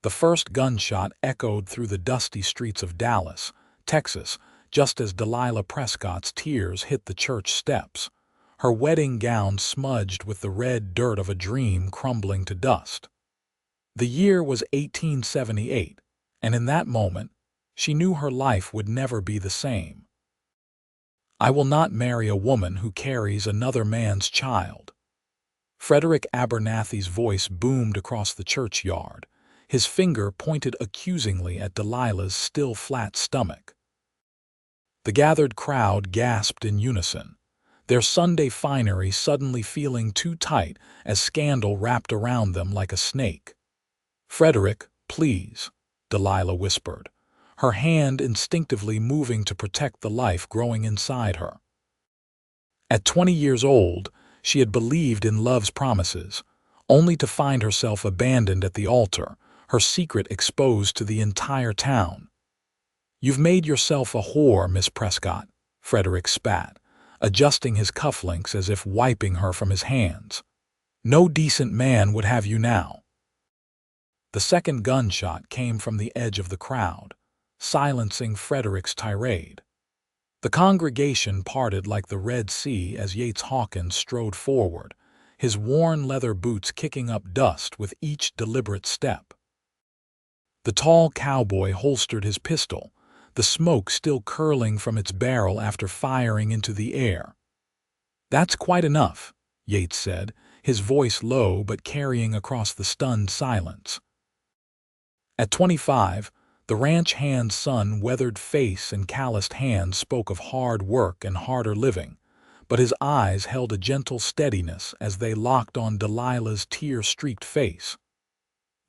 The first gunshot echoed through the dusty streets of Dallas, Texas, just as Delilah Prescott's tears hit the church steps, her wedding gown smudged with the red dirt of a dream crumbling to dust. The year was 1878, and in that moment, she knew her life would never be the same. "I will not marry a woman who carries another man's child." Frederick Abernathy's voice boomed across the churchyard, his finger pointed accusingly at Delilah's still flat stomach. The gathered crowd gasped in unison, their Sunday finery suddenly feeling too tight as scandal wrapped around them like a snake. "Frederick, please," Delilah whispered, her hand instinctively moving to protect the life growing inside her. At 20 years old, she had believed in love's promises, only to find herself abandoned at the altar, her secret exposed to the entire town. "You've made yourself a whore, Miss Prescott," Frederick spat, adjusting his cufflinks as if wiping her from his hands. "No decent man would have you now." The second gunshot came from the edge of the crowd, silencing Frederick's tirade. The congregation parted like the Red Sea as Yates Hawkins strode forward, his worn leather boots kicking up dust with each deliberate step. The tall cowboy holstered his pistol, the smoke still curling from its barrel after firing into the air. "That's quite enough," Yates said, his voice low but carrying across the stunned silence. At 25, the ranch hand's sun-weathered face and calloused hands spoke of hard work and harder living, but his eyes held a gentle steadiness as they locked on Delilah's tear-streaked face.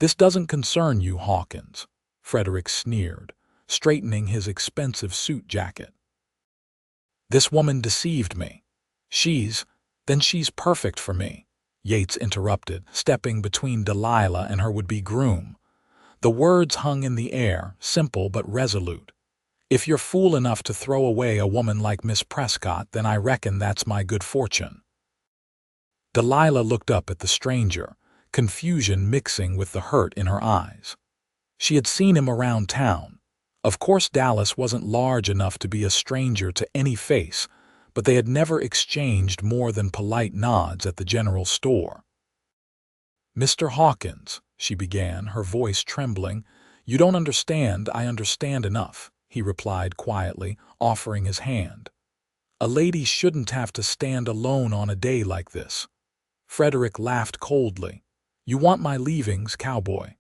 "This doesn't concern you, Hawkins," Frederick sneered, straightening his expensive suit jacket. "This woman deceived me. Then she's perfect for me," Yates interrupted, stepping between Delilah and her would-be groom. The words hung in the air, simple but resolute. "If you're fool enough to throw away a woman like Miss Prescott, then I reckon that's my good fortune." Delilah looked up at the stranger, confusion mixing with the hurt in her eyes. She had seen him around town. Of course Dallas wasn't large enough to be a stranger to any face, but they had never exchanged more than polite nods at the general store. "Mr. Hawkins," she began, her voice trembling, "you don't understand, I understand enough," he replied quietly, offering his hand. "A lady shouldn't have to stand alone on a day like this." Frederick laughed coldly. "You want my leavings, cowboy?"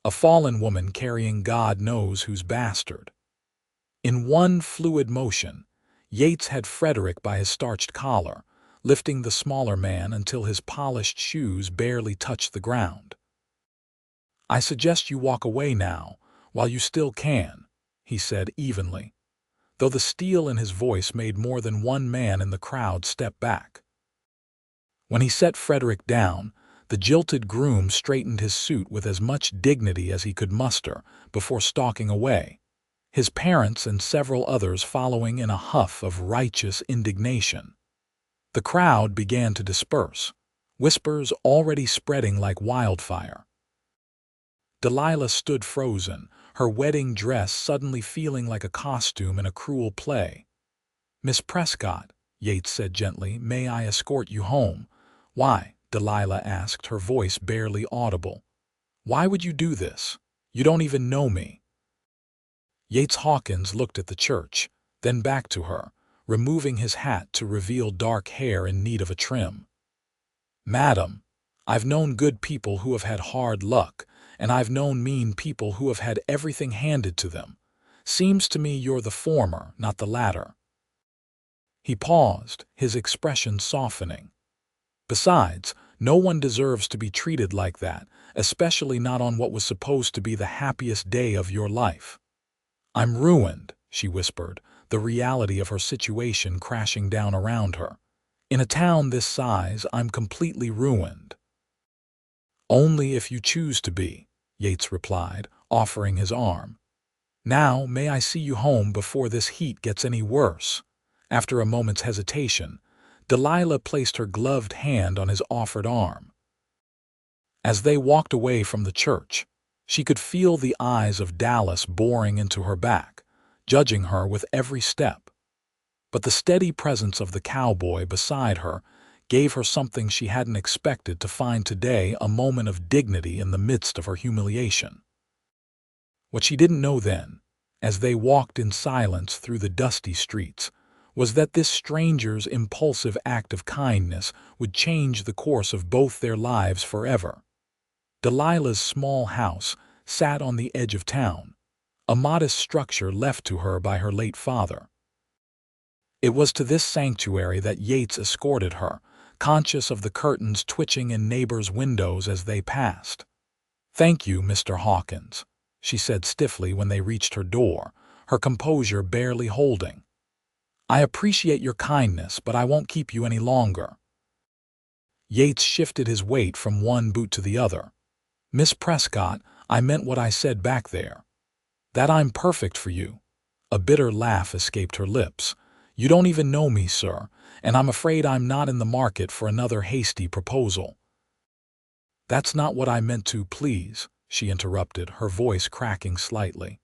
A fallen woman carrying God knows whose bastard. In one fluid motion, Yates had Frederick by his starched collar, lifting the smaller man until his polished shoes barely touched the ground. "I suggest you walk away now, while you still can," he said evenly, though the steel in his voice made more than one man in the crowd step back. When he set Frederick down, the jilted groom straightened his suit with as much dignity as he could muster before stalking away, his parents and several others following in a huff of righteous indignation. The crowd began to disperse, whispers already spreading like wildfire. Delilah stood frozen, her wedding dress suddenly feeling like a costume in a cruel play. "Miss Prescott," Yates said gently, "may I escort you home?" "Why?" Delilah asked, her voice barely audible. "Why would you do this? You don't even know me." Yates Hawkins looked at the church, then back to her, removing his hat to reveal dark hair in need of a trim. "Madam, I've known good people who have had hard luck, and I've known mean people who have had everything handed to them. Seems to me you're the former, not the latter." He paused, his expression softening. "Besides, no one deserves to be treated like that, especially not on what was supposed to be the happiest day of your life." "I'm ruined," she whispered, the reality of her situation crashing down around her. "In a town this size, I'm completely ruined." "Only if you choose to be," Yates replied, offering his arm. "Now, may I see you home before this heat gets any worse?" After a moment's hesitation, Delilah placed her gloved hand on his offered arm. As they walked away from the church, She could feel the eyes of Dallas boring into her back, judging her with every step. But the steady presence of the cowboy beside her gave her something she hadn't expected to find today, a moment of dignity in the midst of her humiliation. What she didn't know then, as they walked in silence through the dusty streets, was that this stranger's impulsive act of kindness would change the course of both their lives forever. Delilah's small house sat on the edge of town, a modest structure left to her by her late father. It was to this sanctuary that Yates escorted her, conscious of the curtains twitching in neighbors' windows as they passed. "Thank you, Mr. Hawkins," she said stiffly when they reached her door, her composure barely holding. "I appreciate your kindness, but I won't keep you any longer." Yates shifted his weight from one boot to the other. "Miss Prescott, I meant what I said back there. That I'm perfect for you." A bitter laugh escaped her lips. "You don't even know me, sir, and I'm afraid I'm not in the market for another hasty proposal." "That's not what I meant to, please," she interrupted, her voice cracking slightly.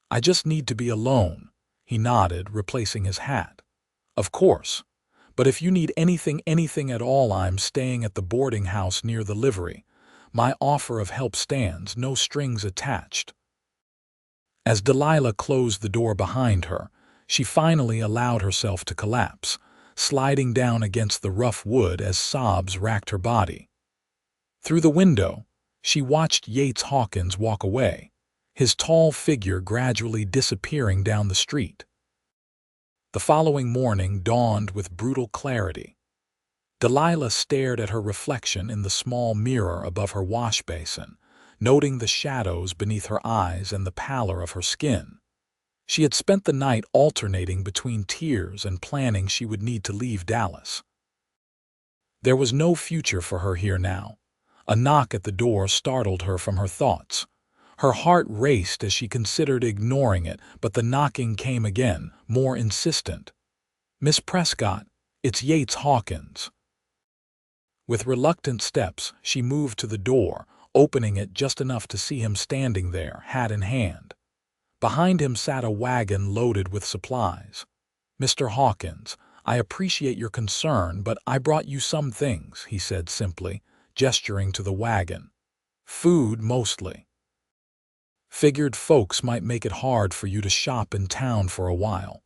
"I just need to be alone." He nodded, replacing his hat. "Of course. But if you need anything at all, I'm staying at the boarding house near the livery. My offer of help stands, no strings attached." As Delilah closed the door behind her, she finally allowed herself to collapse, sliding down against the rough wood as sobs racked her body. Through the window, she watched Yates Hawkins walk away, his tall figure gradually disappearing down the street. The following morning dawned with brutal clarity. Delilah stared at her reflection in the small mirror above her wash basin, noting the shadows beneath her eyes and the pallor of her skin. She had spent the night alternating between tears and planning she would need to leave Dallas. There was no future for her here now. A knock at the door startled her from her thoughts. Her heart raced as she considered ignoring it, but the knocking came again, more insistent. "Miss Prescott, it's Yates Hawkins." With reluctant steps, she moved to the door, opening it just enough to see him standing there, hat in hand. Behind him sat a wagon loaded with supplies. "Mr. Hawkins, I appreciate your concern, but I brought you some things," he said simply, gesturing to the wagon. "Food, mostly. Figured folks might make it hard for you to shop in town for a while."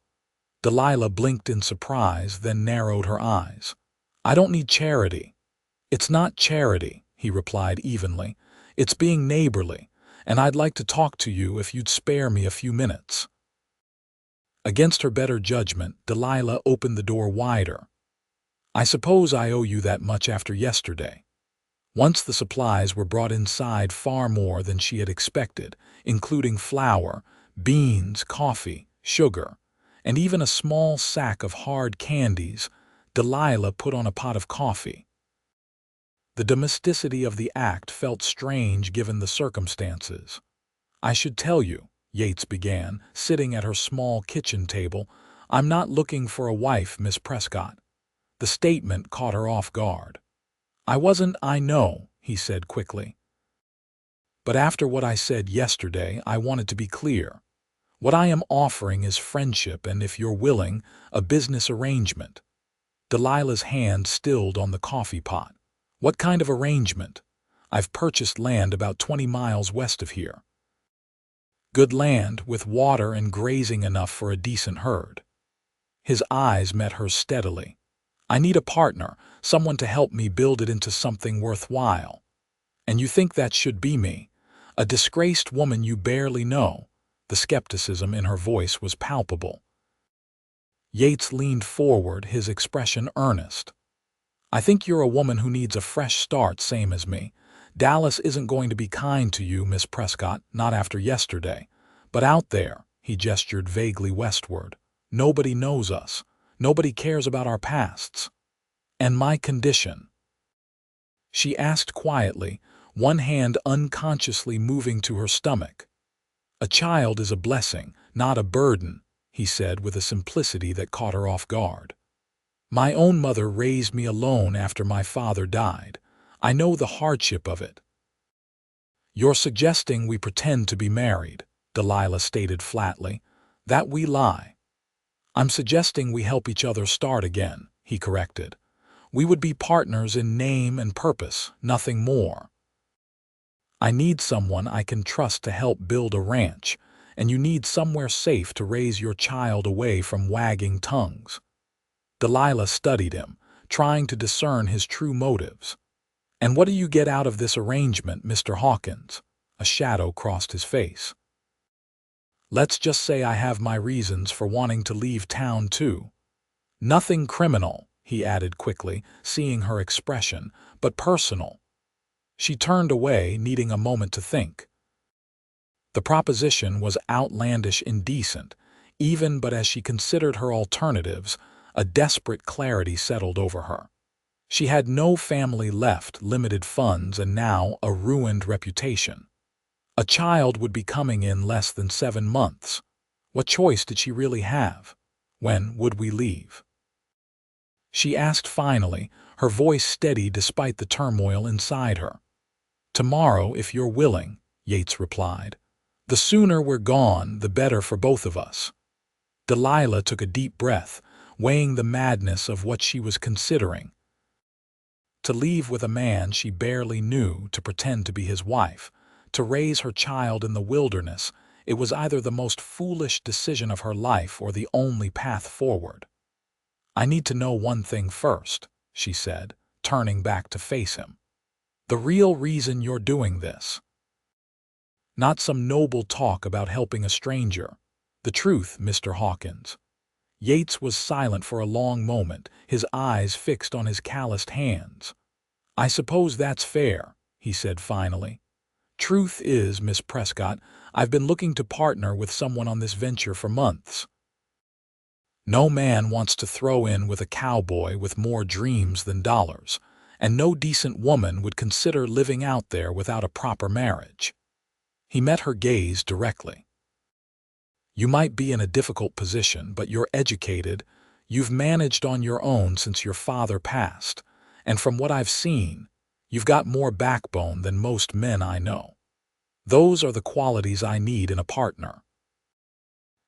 Delilah blinked in surprise, then narrowed her eyes. "I don't need charity." "It's not charity," he replied evenly. "It's being neighborly, and I'd like to talk to you if you'd spare me a few minutes." Against her better judgment, Delilah opened the door wider. "I suppose I owe you that much after yesterday." Once the supplies were brought inside, far more than she had expected, including flour, beans, coffee, sugar, and even a small sack of hard candies. Delilah put on a pot of coffee. The domesticity of the act felt strange given the circumstances. "I should tell you," Yates began, sitting at her small kitchen table, "I'm not looking for a wife, Miss Prescott." The statement caught her off guard. "I wasn't, I know," he said quickly. "But after what I said yesterday, I wanted to be clear. What I am offering is friendship and, if you're willing, a business arrangement." Delilah's hand stilled on the coffee pot. "What kind of arrangement?" "I've purchased land about 20 miles west of here. Good land, with water and grazing enough for a decent herd." His eyes met hers steadily. "I need a partner, someone to help me build it into something worthwhile." "And you think that should be me? A disgraced woman you barely know?" The skepticism in her voice was palpable. Yates leaned forward, his expression earnest. "I think you're a woman who needs a fresh start, same as me. Dallas isn't going to be kind to you, Miss Prescott, not after yesterday. But out there," he gestured vaguely westward, "nobody knows us. Nobody cares about our pasts. And my condition?" She asked quietly, one hand unconsciously moving to her stomach. "A child is a blessing, not a burden," he said with a simplicity that caught her off guard. "My own mother raised me alone after my father died. I know the hardship of it." "You're suggesting we pretend to be married," Delilah stated flatly. "That we lie." "I'm suggesting we help each other start again," he corrected. "We would be partners in name and purpose, nothing more. I need someone I can trust to help build a ranch, and you need somewhere safe to raise your child away from wagging tongues." Delilah studied him, trying to discern his true motives. "And what do you get out of this arrangement, Mr. Hawkins?" A shadow crossed his face. "Let's just say I have my reasons for wanting to leave town too. Nothing criminal," he added quickly, seeing her expression, "but personal." She turned away, needing a moment to think. The proposition was outlandish indecent, even but as she considered her alternatives, a desperate clarity settled over her. She had no family left, limited funds, and now a ruined reputation. A child would be coming in less than 7 months. What choice did she really have? "When would we leave?" she asked finally, her voice steady despite the turmoil inside her. "Tomorrow, if you're willing," Yates replied. "The sooner we're gone, the better for both of us." Delilah took a deep breath, weighing the madness of what she was considering. To leave with a man she barely knew, to pretend to be his wife, to raise her child in the wilderness, it was either the most foolish decision of her life or the only path forward. "I need to know one thing first," she said, turning back to face him. "The real reason you're doing this. Not some noble talk about helping a stranger. The truth, Mr. Hawkins." Yates was silent for a long moment, his eyes fixed on his calloused hands. "I suppose that's fair," he said finally. "Truth is, Miss Prescott, I've been looking to partner with someone on this venture for months. No man wants to throw in with a cowboy with more dreams than dollars, and no decent woman would consider living out there without a proper marriage." He met her gaze directly. "You might be in a difficult position, but you're educated. You've managed on your own since your father passed, and from what I've seen, you've got more backbone than most men I know. Those are the qualities I need in a partner."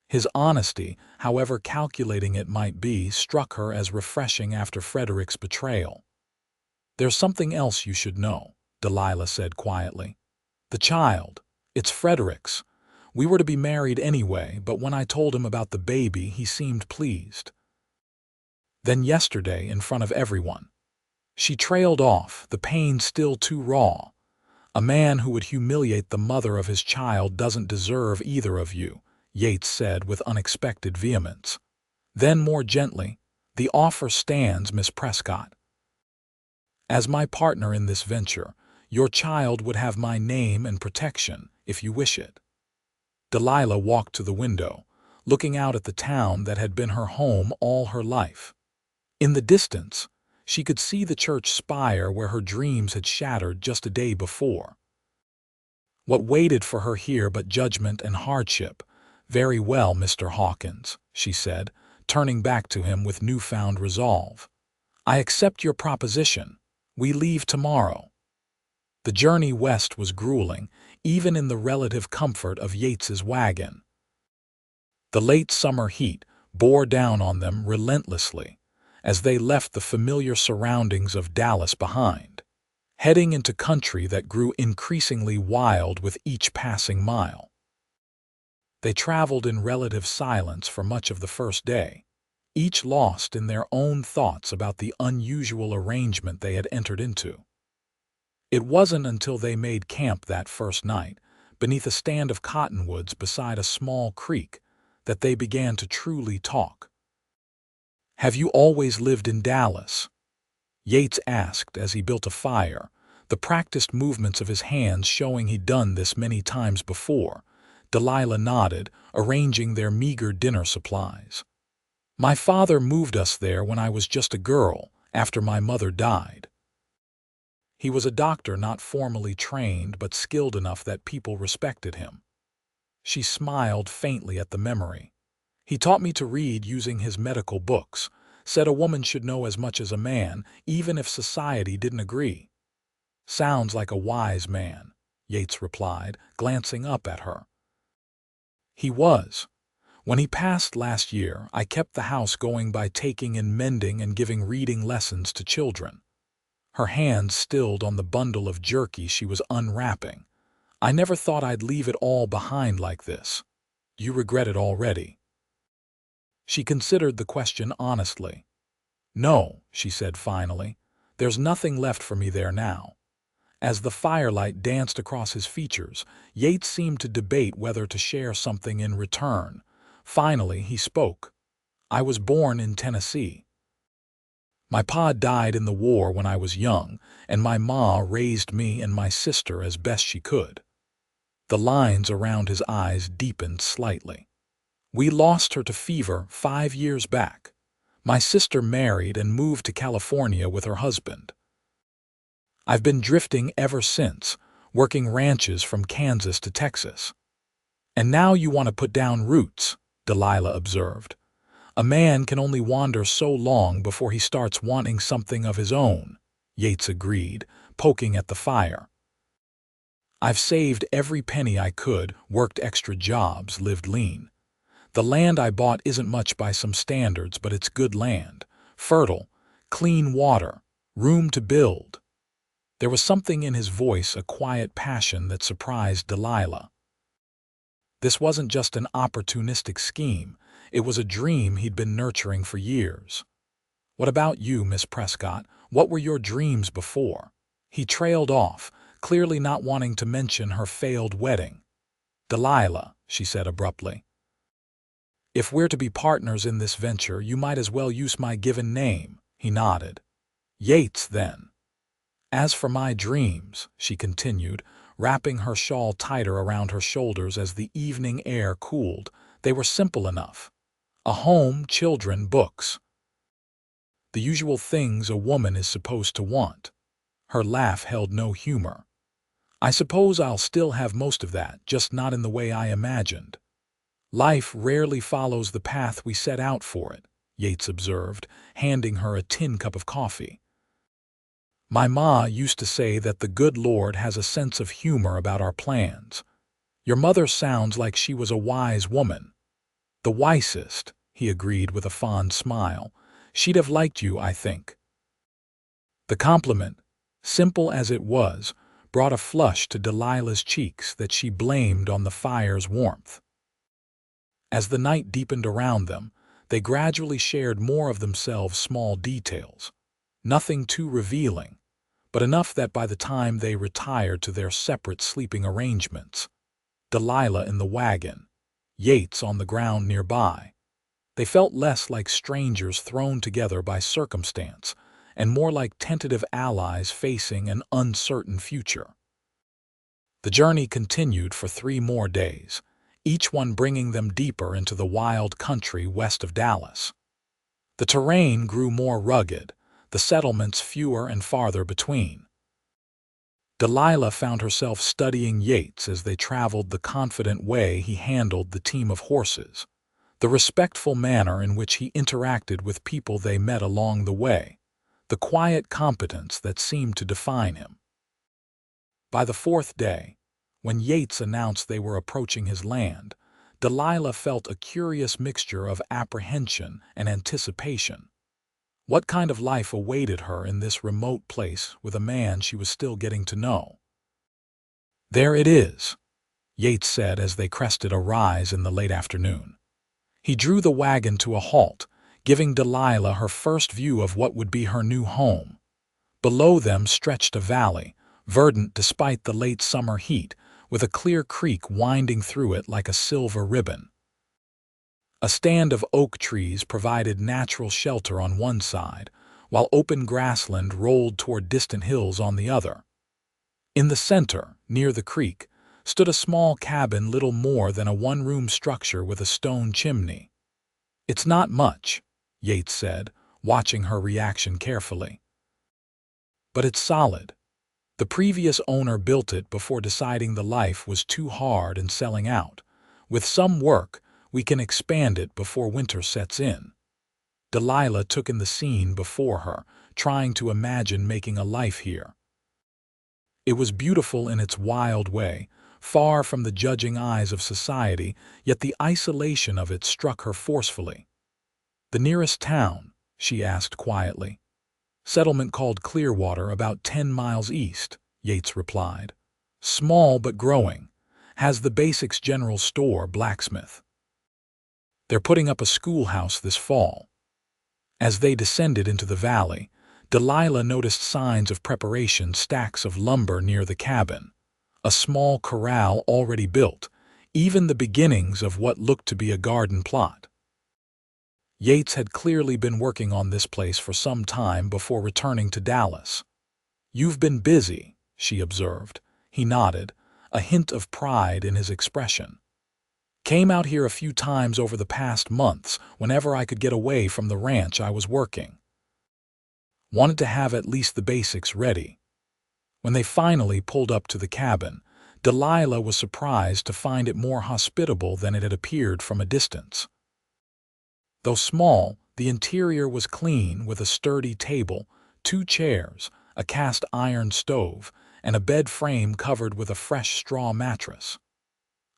His honesty, however calculating it might be, struck her as refreshing after Frederick's betrayal. "There's something else you should know," Delilah said quietly. "The child, it's Frederick's. We were to be married anyway, but when I told him about the baby, he seemed pleased. Then yesterday, in front of everyone." She trailed off, the pain still too raw. "A man who would humiliate the mother of his child doesn't deserve either of you," Yates said with unexpected vehemence. Then more gently, "The offer stands, Miss Prescott. As my partner in this venture, your child would have my name and protection, if you wish it." Delilah walked to the window, looking out at the town that had been her home all her life. In the distance, she could see the church spire where her dreams had shattered just a day before. What waited for her here but judgment and hardship? "Very well, Mr. Hawkins," she said, turning back to him with newfound resolve. "I accept your proposition. We leave tomorrow." The journey west was grueling, even in the relative comfort of Yates's wagon. The late summer heat bore down on them relentlessly as they left the familiar surroundings of Dallas behind, heading into country that grew increasingly wild with each passing mile. They traveled in relative silence for much of the first day, each lost in their own thoughts about the unusual arrangement they had entered into. It wasn't until they made camp that first night, beneath a stand of cottonwoods beside a small creek, that they began to truly talk. "Have you always lived in Dallas?" Yates asked as he built a fire, the practiced movements of his hands showing he'd done this many times before. Delilah nodded, arranging their meager dinner supplies. "My father moved us there when I was just a girl, after my mother died. He was a doctor, not formally trained, but skilled enough that people respected him." She smiled faintly at the memory. "He taught me to read using his medical books, said a woman should know as much as a man, even if society didn't agree." "Sounds like a wise man," Yates replied, glancing up at her. He was. When he passed last year, I kept the house going by taking and mending and giving reading lessons to children. Her hands stilled on the bundle of jerky she was unwrapping. I never thought I'd leave it all behind like this. You regret it already? She considered the question honestly. No, she said finally. There's nothing left for me there now. As the firelight danced across his features, Yates seemed to debate whether to share something in return. Finally, he spoke. I was born in Tennessee. My pa died in the war when I was young, and my ma raised me and my sister as best she could. The lines around his eyes deepened slightly. We lost her to fever 5 years back. My sister married and moved to California with her husband. I've been drifting ever since, working ranches from Kansas to Texas. And now you want to put down roots, Delilah observed. A man can only wander so long before he starts wanting something of his own, Yates agreed, poking at the fire. I've saved every penny I could, worked extra jobs, lived lean. The land I bought isn't much by some standards, but it's good land, fertile, clean water, room to build. There was something in his voice, a quiet passion that surprised Delilah. This wasn't just an opportunistic scheme. It was a dream he'd been nurturing for years. What about you, Miss Prescott? What were your dreams before? He trailed off, clearly not wanting to mention her failed wedding. Delilah, she said abruptly. If we're to be partners in this venture, you might as well use my given name, he nodded. Yates, then. As for my dreams, she continued, wrapping her shawl tighter around her shoulders as the evening air cooled, they were simple enough. A home, children, books. The usual things a woman is supposed to want. Her laugh held no humor. I suppose I'll still have most of that, just not in the way I imagined. Life rarely follows the path we set out for it, Yates observed, handing her a tin cup of coffee. My ma used to say that the good Lord has a sense of humor about our plans. Your mother sounds like she was a wise woman. The wisest, he agreed with a fond smile. She'd have liked you, I think. The compliment, simple as it was, brought a flush to Delilah's cheeks that she blamed on the fire's warmth. As the night deepened around them, they gradually shared more of themselves, small details. Nothing too revealing, but enough that by the time they retired to their separate sleeping arrangements, Delilah in the wagon, Yates on the ground nearby, they felt less like strangers thrown together by circumstance and more like tentative allies facing an uncertain future. The journey continued for 3 more days, each one bringing them deeper into the wild country west of Dallas. The terrain grew more rugged, the settlements fewer and farther between. Delilah found herself studying Yates as they traveled, the confident way he handled the team of horses, the respectful manner in which he interacted with people they met along the way, the quiet competence that seemed to define him. By the 4th day, when Yates announced they were approaching his land, Delilah felt a curious mixture of apprehension and anticipation. What kind of life awaited her in this remote place with a man she was still getting to know? There it is, Yates said as they crested a rise in the late afternoon. He drew the wagon to a halt, giving Delilah her first view of what would be her new home. Below them stretched a valley, verdant despite the late summer heat, with a clear creek winding through it like a silver ribbon. A stand of oak trees provided natural shelter on one side, while open grassland rolled toward distant hills on the other. In the center, near the creek, stood a small cabin, little more than a one-room structure with a stone chimney. It's not much, Yates said, watching her reaction carefully. But it's solid. The previous owner built it before deciding the life was too hard and selling out. With some work, we can expand it before winter sets in. Delilah took in the scene before her, trying to imagine making a life here. It was beautiful in its wild way, far from the judging eyes of society, yet the isolation of it struck her forcefully. "The nearest town?" she asked quietly. "Settlement called Clearwater, about 10 miles east," Yates replied. "Small but growing. Has the basics general store, blacksmith. They're putting up a schoolhouse this fall." As they descended into the valley, Delilah noticed signs of preparation, stacks of lumber near the cabin, a small corral already built, even the beginnings of what looked to be a garden plot. Yates had clearly been working on this place for some time before returning to Dallas. "You've been busy," she observed. He nodded, a hint of pride in his expression. "Came out here a few times over the past months whenever I could get away from the ranch I was working. Wanted to have at least the basics ready." When they finally pulled up to the cabin, Delilah was surprised to find it more hospitable than it had appeared from a distance. Though small, the interior was clean, with a sturdy table, 2 chairs, a cast iron stove, and a bed frame covered with a fresh straw mattress.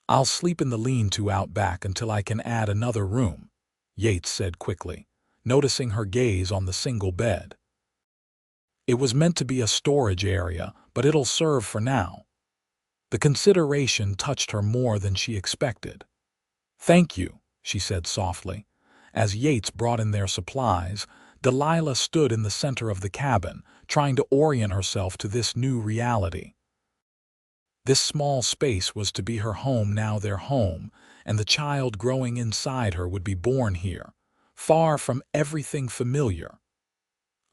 "I'll sleep in the lean-to out back until I can add another room," Yates said quickly, noticing her gaze on the single bed. "It was meant to be a storage area, but it'll serve for now." The consideration touched her more than she expected. "Thank you," she said softly. As Yates brought in their supplies, Delilah stood in the center of the cabin, trying to orient herself to this new reality. This small space was to be her home, now their home, and the child growing inside her would be born here, far from everything familiar.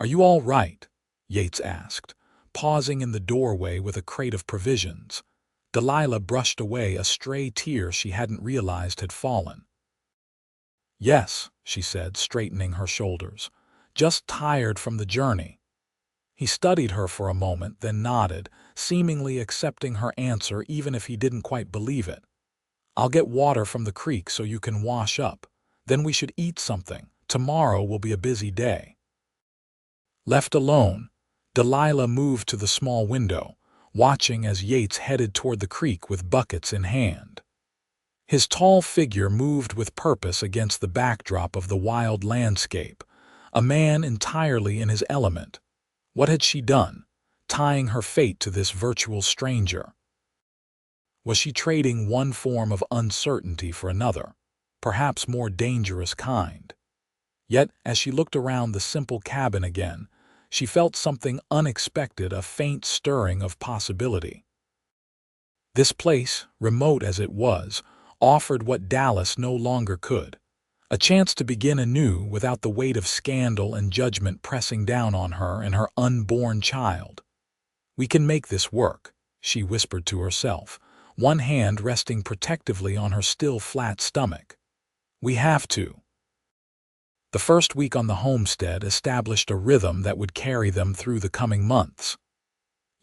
"Are you all right?" Yates asked, pausing in the doorway with a crate of provisions. Delilah brushed away a stray tear she hadn't realized had fallen. "Yes," she said, straightening her shoulders. "Just tired from the journey." He studied her for a moment, then nodded, seemingly accepting her answer even if he didn't quite believe it. "I'll get water from the creek so you can wash up. Then we should eat something. Tomorrow will be a busy day." Left alone, Delilah moved to the small window, watching as Yates headed toward the creek with buckets in hand. His tall figure moved with purpose against the backdrop of the wild landscape, a man entirely in his element. What had she done, tying her fate to this virtual stranger? Was she trading one form of uncertainty for another, perhaps more dangerous kind? Yet, as she looked around the simple cabin again, she felt something unexpected, a faint stirring of possibility. This place, remote as it was, offered what Dallas no longer could, a chance to begin anew without the weight of scandal and judgment pressing down on her and her unborn child. "We can make this work," she whispered to herself, one hand resting protectively on her still flat stomach. "We have to." The first week on the homestead established a rhythm that would carry them through the coming months.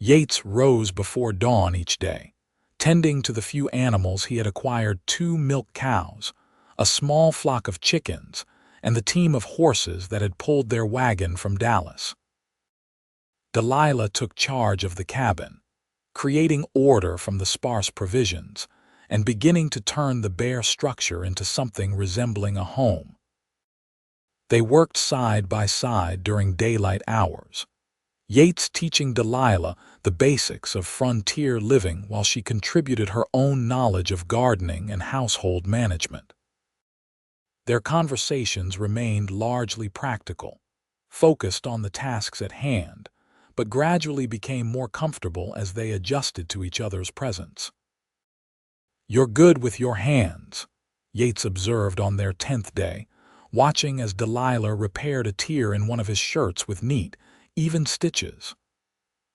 Yates rose before dawn each day, tending to the few animals he had acquired: 2 milk cows, a small flock of chickens, and the team of horses that had pulled their wagon from Dallas. Delilah took charge of the cabin, creating order from the sparse provisions, and beginning to turn the bare structure into something resembling a home. They worked side by side during daylight hours, Yates teaching Delilah the basics of frontier living while she contributed her own knowledge of gardening and household management. Their conversations remained largely practical, focused on the tasks at hand, but gradually became more comfortable as they adjusted to each other's presence. "You're good with your hands," Yates observed on their 10th day, watching as Delilah repaired a tear in one of his shirts with neat, even stitches.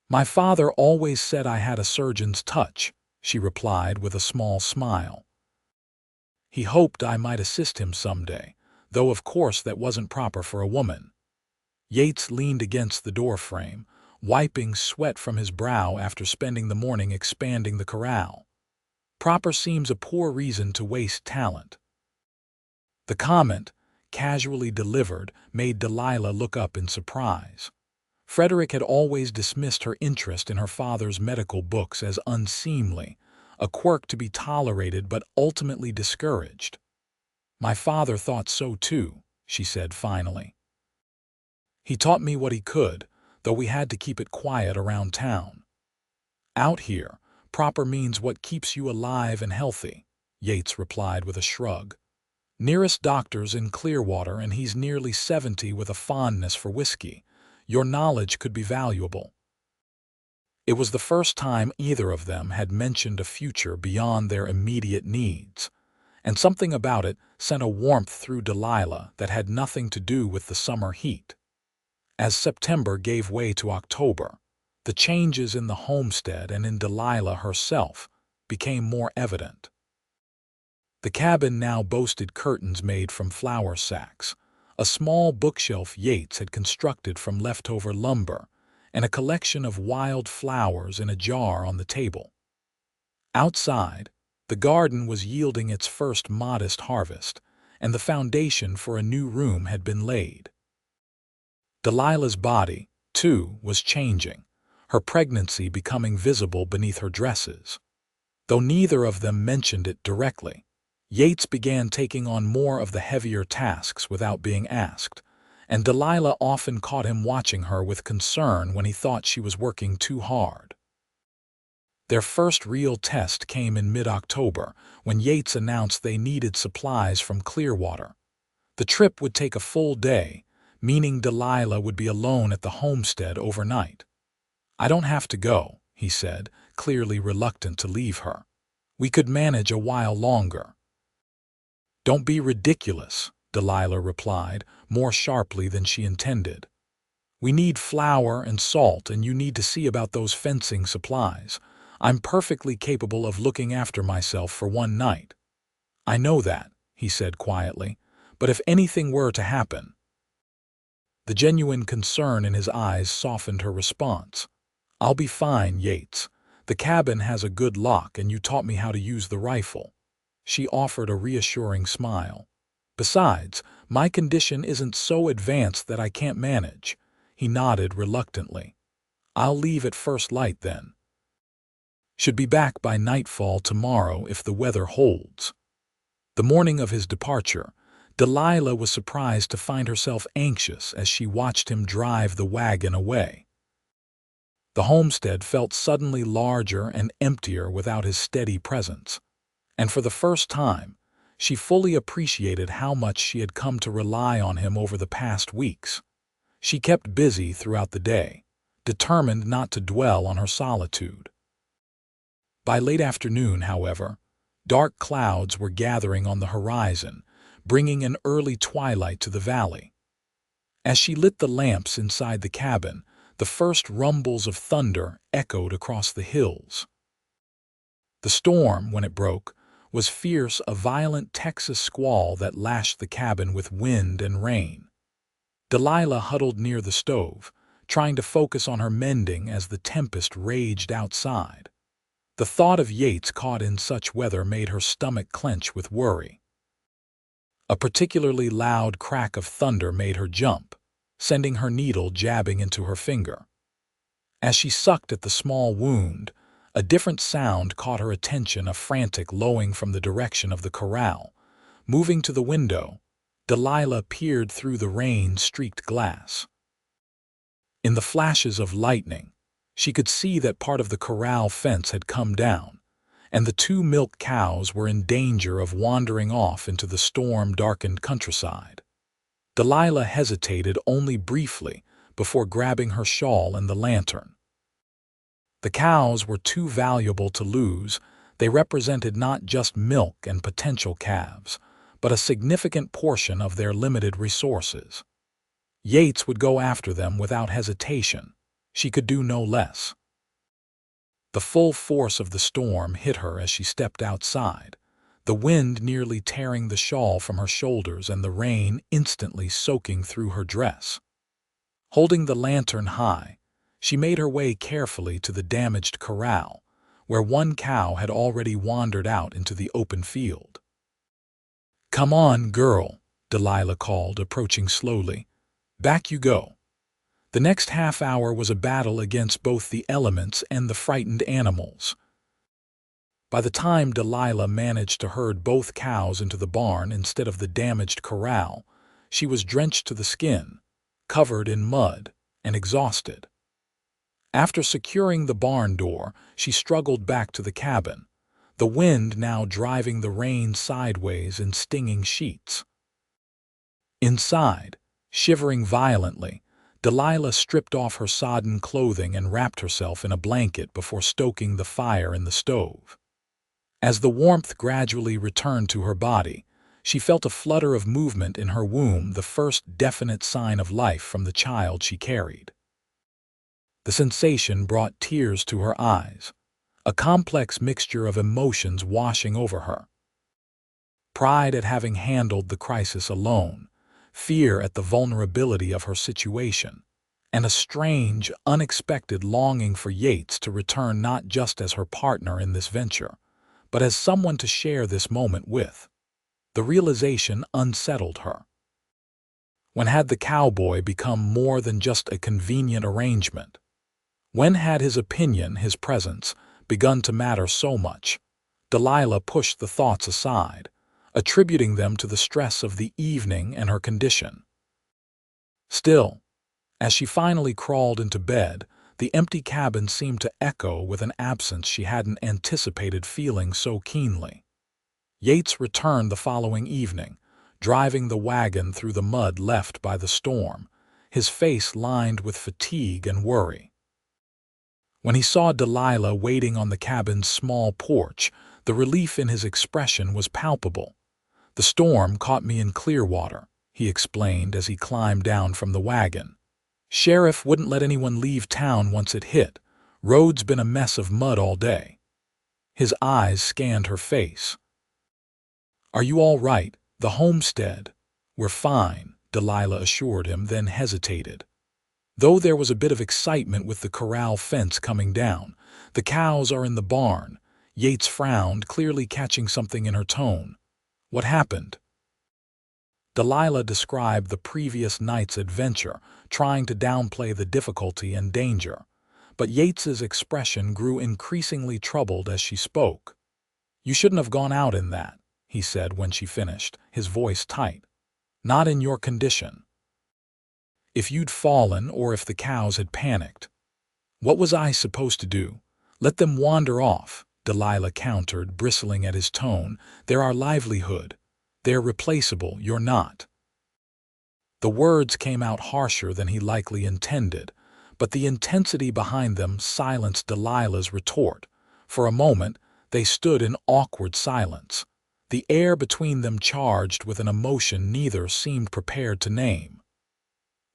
"My father always said I had a surgeon's touch," she replied with a small smile. He hoped I might assist him someday, though of course that wasn't proper for a woman. Yates leaned against the doorframe, wiping sweat from his brow after spending the morning expanding the corral. "Proper seems a poor reason to waste talent." The comment, casually delivered, made Delilah look up in surprise. Frederick had always dismissed her interest in her father's medical books as unseemly, a quirk to be tolerated but ultimately discouraged. "My father thought so too," she said finally. "He taught me what he could, though we had to keep it quiet around town. Out here, proper means what keeps you alive and healthy," Yates replied with a shrug. "Nearest doctor's in Clearwater, and he's nearly 70 with a fondness for whiskey. Your knowledge could be valuable." It was the first time either of them had mentioned a future beyond their immediate needs, and something about it sent a warmth through Delilah that had nothing to do with the summer heat. As September gave way to October, the changes in the homestead and in Delilah herself became more evident. The cabin now boasted curtains made from flour sacks, a small bookshelf Yates had constructed from leftover lumber, and a collection of wild flowers in a jar on the table. Outside, the garden was yielding its first modest harvest, and the foundation for a new room had been laid. Delilah's body, too, was changing, her pregnancy becoming visible beneath her dresses. Though neither of them mentioned it directly, Yates began taking on more of the heavier tasks without being asked, and Delilah often caught him watching her with concern when he thought she was working too hard. Their first real test came in mid-October, when Yates announced they needed supplies from Clearwater. The trip would take a full day, meaning Delilah would be alone at the homestead overnight. "I don't have to go," he said, clearly reluctant to leave her. "We could manage a while longer." "Don't be ridiculous," Delilah replied, more sharply than she intended. "We need flour and salt, and you need to see about those fencing supplies. I'm perfectly capable of looking after myself for one night." "I know that," he said quietly, "but if anything were to happen—" The genuine concern in his eyes softened her response. "I'll be fine, Yates. The cabin has a good lock, and you taught me how to use the rifle." She offered a reassuring smile. "Besides, my condition isn't so advanced that I can't manage." He nodded reluctantly. "I'll leave at first light then. Should be back by nightfall tomorrow if the weather holds." The morning of his departure, Delilah was surprised to find herself anxious as she watched him drive the wagon away. The homestead felt suddenly larger and emptier without his steady presence, and for the first time, she fully appreciated how much she had come to rely on him over the past weeks. She kept busy throughout the day, determined not to dwell on her solitude. By late afternoon, however, dark clouds were gathering on the horizon, bringing an early twilight to the valley. As she lit the lamps inside the cabin, the first rumbles of thunder echoed across the hills. The storm, when it broke, was fierce, a violent Texas squall that lashed the cabin with wind and rain. Delilah huddled near the stove, trying to focus on her mending as the tempest raged outside. The thought of Yates caught in such weather made her stomach clench with worry. A particularly loud crack of thunder made her jump, sending her needle jabbing into her finger. As she sucked at the small wound, a different sound caught her attention, a frantic lowing from the direction of the corral. Moving to the window, Delilah peered through the rain-streaked glass. In the flashes of lightning, she could see that part of the corral fence had come down, and the two milk cows were in danger of wandering off into the storm-darkened countryside. Delilah hesitated only briefly before grabbing her shawl and the lantern. The cows were too valuable to lose. They represented not just milk and potential calves, but a significant portion of their limited resources. Yates would go after them without hesitation. She could do no less. The full force of the storm hit her as she stepped outside, the wind nearly tearing the shawl from her shoulders and the rain instantly soaking through her dress. Holding the lantern high, she made her way carefully to the damaged corral, where one cow had already wandered out into the open field. "Come on, girl," Delilah called, approaching slowly. "Back you go." The next half hour was a battle against both the elements and the frightened animals. By the time Delilah managed to herd both cows into the barn instead of the damaged corral, she was drenched to the skin, covered in mud, and exhausted. After securing the barn door, she struggled back to the cabin, the wind now driving the rain sideways in stinging sheets. Inside, shivering violently, Delilah stripped off her sodden clothing and wrapped herself in a blanket before stoking the fire in the stove. As the warmth gradually returned to her body, she felt a flutter of movement in her womb, the first definite sign of life from the child she carried. The sensation brought tears to her eyes, a complex mixture of emotions washing over her. Pride at having handled the crisis alone, fear at the vulnerability of her situation, and a strange, unexpected longing for Yates to return not just as her partner in this venture, but as someone to share this moment with. The realization unsettled her. When had the cowboy become more than just a convenient arrangement? When had his opinion, his presence, begun to matter so much? Delilah pushed the thoughts aside, attributing them to the stress of the evening and her condition. Still, as she finally crawled into bed, the empty cabin seemed to echo with an absence she hadn't anticipated feeling so keenly. Yates returned the following evening, driving the wagon through the mud left by the storm, his face lined with fatigue and worry. When he saw Delilah waiting on the cabin's small porch, the relief in his expression was palpable. "The storm caught me in Clearwater," he explained as he climbed down from the wagon. "Sheriff wouldn't let anyone leave town once it hit. Road's been a mess of mud all day." His eyes scanned her face. "Are you all right? The homestead?" "We're fine," Delilah assured him, then hesitated. Though there was a bit of excitement with the corral fence coming down, "The cows are in the barn." Yates frowned, clearly catching something in her tone. "What happened?" Delilah described the previous night's adventure, trying to downplay the difficulty and danger. But Yates's expression grew increasingly troubled as she spoke. "You shouldn't have gone out in that," he said when she finished, his voice tight. "Not in your condition. If you'd fallen or if the cows had panicked." "What was I supposed to do? Let them wander off?" Delilah countered, bristling at his tone. "They're our livelihood. They're replaceable, you're not." The words came out harsher than he likely intended, but the intensity behind them silenced Delilah's retort. For a moment, they stood in awkward silence, the air between them charged with an emotion neither seemed prepared to name.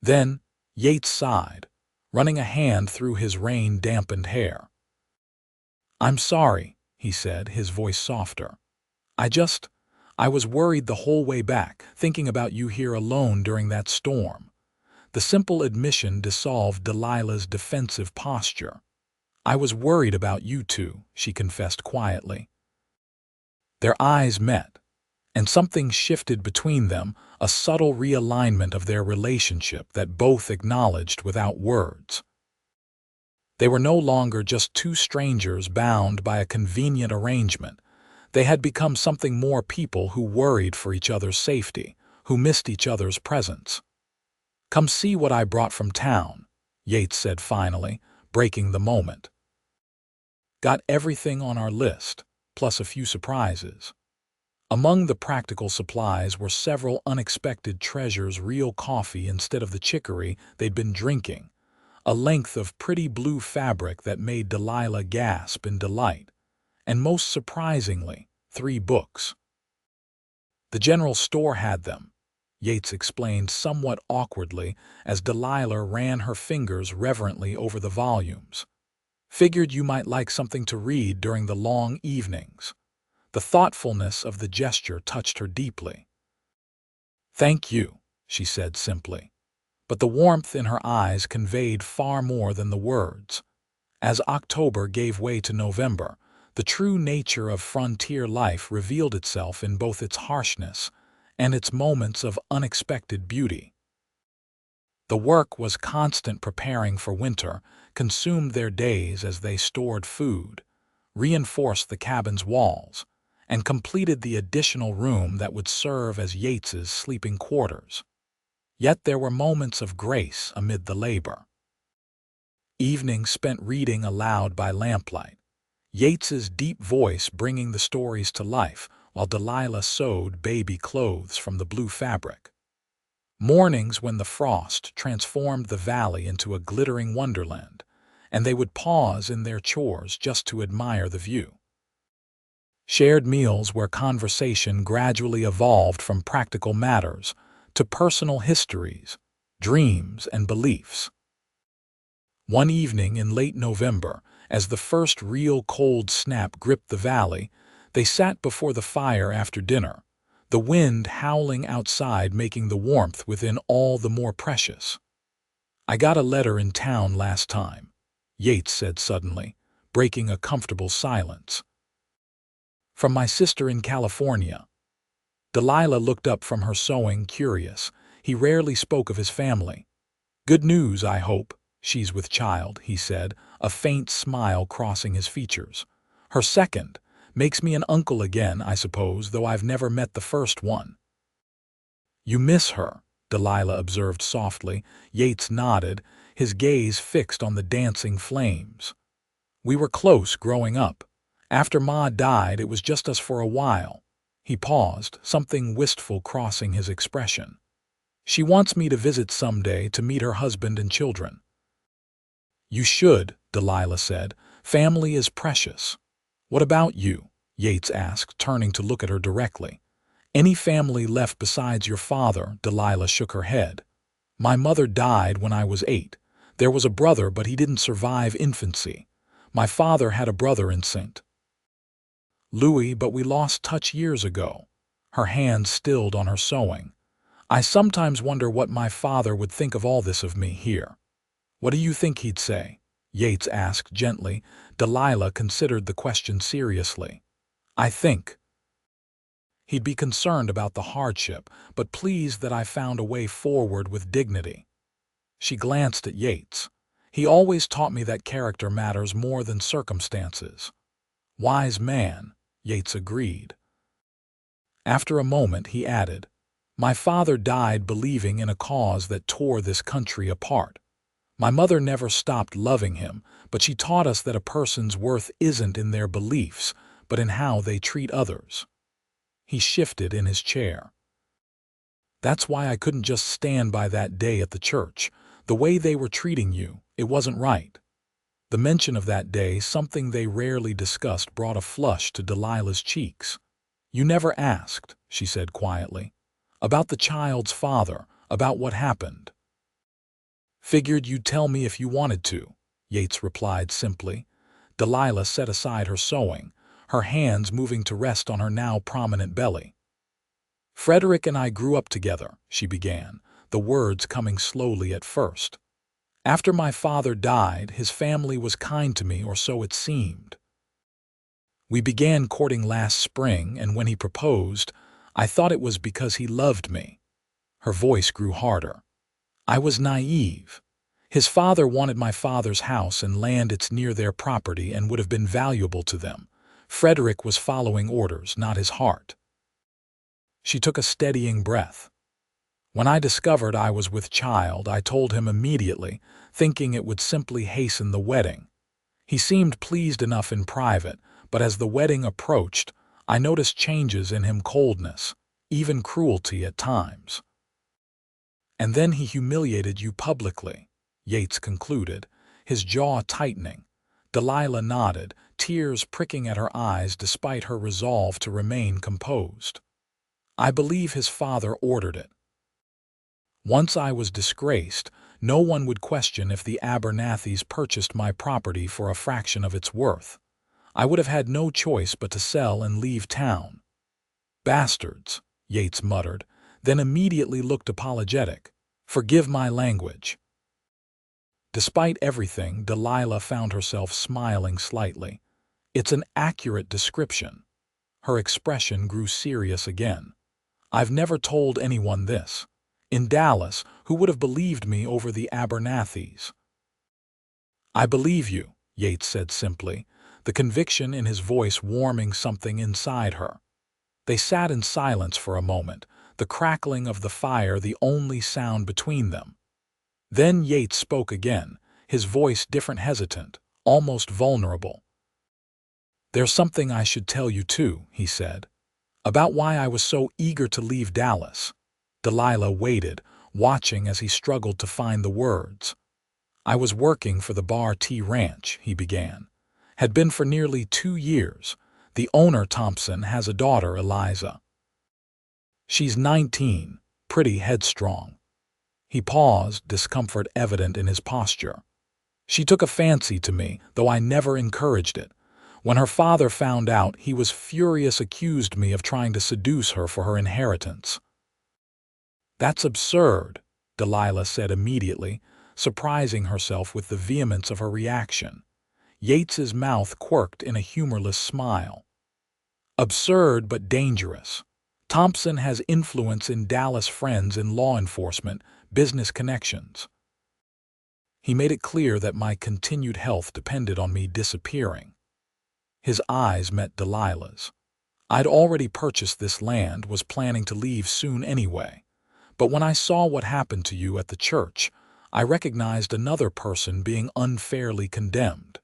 Then, Yates sighed, running a hand through his rain-dampened hair. "I'm sorry," he said, his voice softer. I was worried the whole way back, thinking about you here alone during that storm." The simple admission dissolved Delilah's defensive posture. "I was worried about you two," she confessed quietly. Their eyes met, and something shifted between them, a subtle realignment of their relationship that both acknowledged without words. They were no longer just two strangers bound by a convenient arrangement. They had become something more, people who worried for each other's safety, who missed each other's presence. "Come see what I brought from town," Yates said finally, breaking the moment. "Got everything on our list, plus a few surprises." Among the practical supplies were several unexpected treasures: real coffee instead of the chicory they'd been drinking, a length of pretty blue fabric that made Delilah gasp in delight, and most surprisingly, 3 books. "The general store had them," Yates explained somewhat awkwardly as Delilah ran her fingers reverently over the volumes. "Figured you might like something to read during the long evenings." The thoughtfulness of the gesture touched her deeply. "Thank you," she said simply. But the warmth in her eyes conveyed far more than the words. As October gave way to November, the true nature of frontier life revealed itself in both its harshness and its moments of unexpected beauty. The work was constant preparing for winter, consumed their days as they stored food, reinforced the cabin's walls, and completed the additional room that would serve as Yates's sleeping quarters. Yet there were moments of grace amid the labor. Evenings spent reading aloud by lamplight, Yates's deep voice bringing the stories to life while Delilah sewed baby clothes from the blue fabric. Mornings when the frost transformed the valley into a glittering wonderland, and they would pause in their chores just to admire the view. Shared meals where conversation gradually evolved from practical matters to personal histories, dreams, and beliefs. One evening in late November, as the first real cold snap gripped the valley, they sat before the fire after dinner, the wind howling outside making the warmth within all the more precious. "I got a letter in town last time," Yates said suddenly, breaking a comfortable silence. "From my sister in California." Delilah looked up from her sewing, curious. He rarely spoke of his family. "Good news, I hope. She's with child," he said, a faint smile crossing his features. "Her second. Makes me an uncle again, I suppose, though I've never met the first one." "You miss her," Delilah observed softly. Yates nodded, his gaze fixed on the dancing flames. "We were close growing up. After Ma died, it was just us for a while." He paused, something wistful crossing his expression. "She wants me to visit someday to meet her husband and children." "You should," Delilah said. "Family is precious." "What about you?" Yates asked, turning to look at her directly. "Any family left besides your father?" Delilah shook her head. "My mother died when I was 8. There was a brother, but he didn't survive infancy. My father had a brother in St. Louis, but we lost touch years ago." Her hands stilled on her sewing. "I sometimes wonder what my father would think of all this of me here." "What do you think he'd say?" Yates asked gently. Delilah considered the question seriously. "I think he'd be concerned about the hardship, but pleased that I found a way forward with dignity." She glanced at Yates. "He always taught me that character matters more than circumstances." "Wise man," Yates agreed. After a moment he added, "My father died believing in a cause that tore this country apart. My mother never stopped loving him, but she taught us that a person's worth isn't in their beliefs, but in how they treat others." He shifted in his chair. "That's why I couldn't just stand by that day at the church. The way they were treating you, it wasn't right." The mention of that day, something they rarely discussed, brought a flush to Delilah's cheeks. "You never asked," she said quietly, "about the child's father, about what happened." "Figured you'd tell me if you wanted to," Yates replied simply. Delilah set aside her sewing, her hands moving to rest on her now prominent belly. "Frederick and I grew up together," she began, the words coming slowly at first. "After my father died, his family was kind to me, or so it seemed. We began courting last spring, and when he proposed, I thought it was because he loved me." Her voice grew harder. "I was naive. His father wanted my father's house and land. It's near their property and would have been valuable to them. Frederick was following orders, not his heart." She took a steadying breath. "When I discovered I was with child, I told him immediately, thinking it would simply hasten the wedding. He seemed pleased enough in private, but as the wedding approached, I noticed changes in him, coldness, even cruelty at times." "And then he humiliated you publicly," Yates concluded, his jaw tightening. Delilah nodded, tears pricking at her eyes despite her resolve to remain composed. "I believe his father ordered it. Once I was disgraced, no one would question if the Abernethys purchased my property for a fraction of its worth. I would have had no choice but to sell and leave town." "Bastards," Yates muttered, then immediately looked apologetic. "Forgive my language." Despite everything, Delilah found herself smiling slightly. "It's an accurate description." Her expression grew serious again. "I've never told anyone this. In Dallas, who would have believed me over the Abernathys? I believe you, Yates said simply, the conviction in his voice warming something inside her. They sat in silence for a moment, the crackling of the fire the only sound between them. Then Yates spoke again, his voice different, hesitant, almost vulnerable. "There's something I should tell you too," he said, "about why I was so eager to leave Dallas." Delilah waited, watching as he struggled to find the words. "I was working for the Bar T Ranch," he began. "Had been for nearly 2 years. The owner, Thompson, has a daughter, Eliza. She's 19, pretty headstrong." He paused, discomfort evident in his posture. "She took a fancy to me, though I never encouraged it. When her father found out, he was furious, accused me of trying to seduce her for her inheritance." "That's absurd," Delilah said immediately, surprising herself with the vehemence of her reaction. Yates's mouth quirked in a humorless smile. "Absurd but dangerous. Thompson has influence in Dallas, friends in law enforcement, business connections. He made it clear that my continued health depended on me disappearing." His eyes met Delilah's. "I'd already purchased this land, was planning to leave soon anyway. But when I saw what happened to you at the church, I recognized another person being unfairly condemned."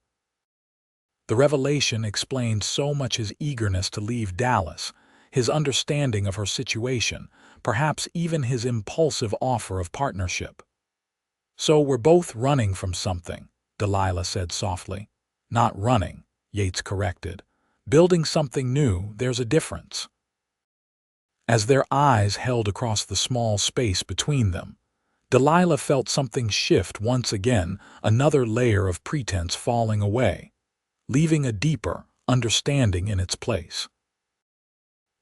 The revelation explained so much: his eagerness to leave Dallas, his understanding of her situation, perhaps even his impulsive offer of partnership. "So we're both running from something," Delilah said softly. "Not running," Yates corrected. "Building something new, there's a difference." As their eyes held across the small space between them, Delilah felt something shift once again, another layer of pretense falling away, leaving a deeper understanding in its place.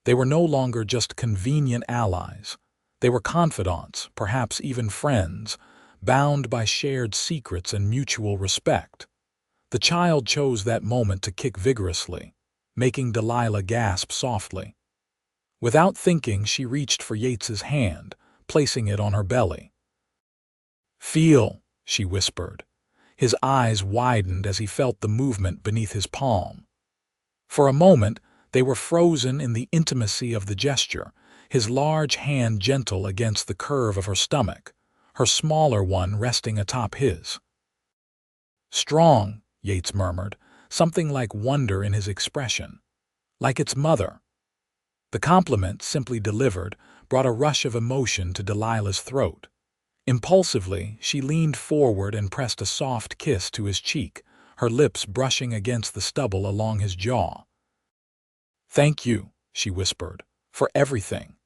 They were no longer just convenient allies. They were confidants, perhaps even friends, bound by shared secrets and mutual respect. The child chose that moment to kick vigorously, making Delilah gasp softly. Without thinking, she reached for Yates's hand, placing it on her belly. "Feel," she whispered. His eyes widened as he felt the movement beneath his palm. For a moment, they were frozen in the intimacy of the gesture, his large hand gentle against the curve of her stomach, her smaller one resting atop his. "Strong," Yates murmured, something like wonder in his expression. "Like its mother." The compliment, simply delivered, brought a rush of emotion to Delilah's throat. Impulsively, she leaned forward and pressed a soft kiss to his cheek, her lips brushing against the stubble along his jaw. "Thank you," she whispered, "for everything."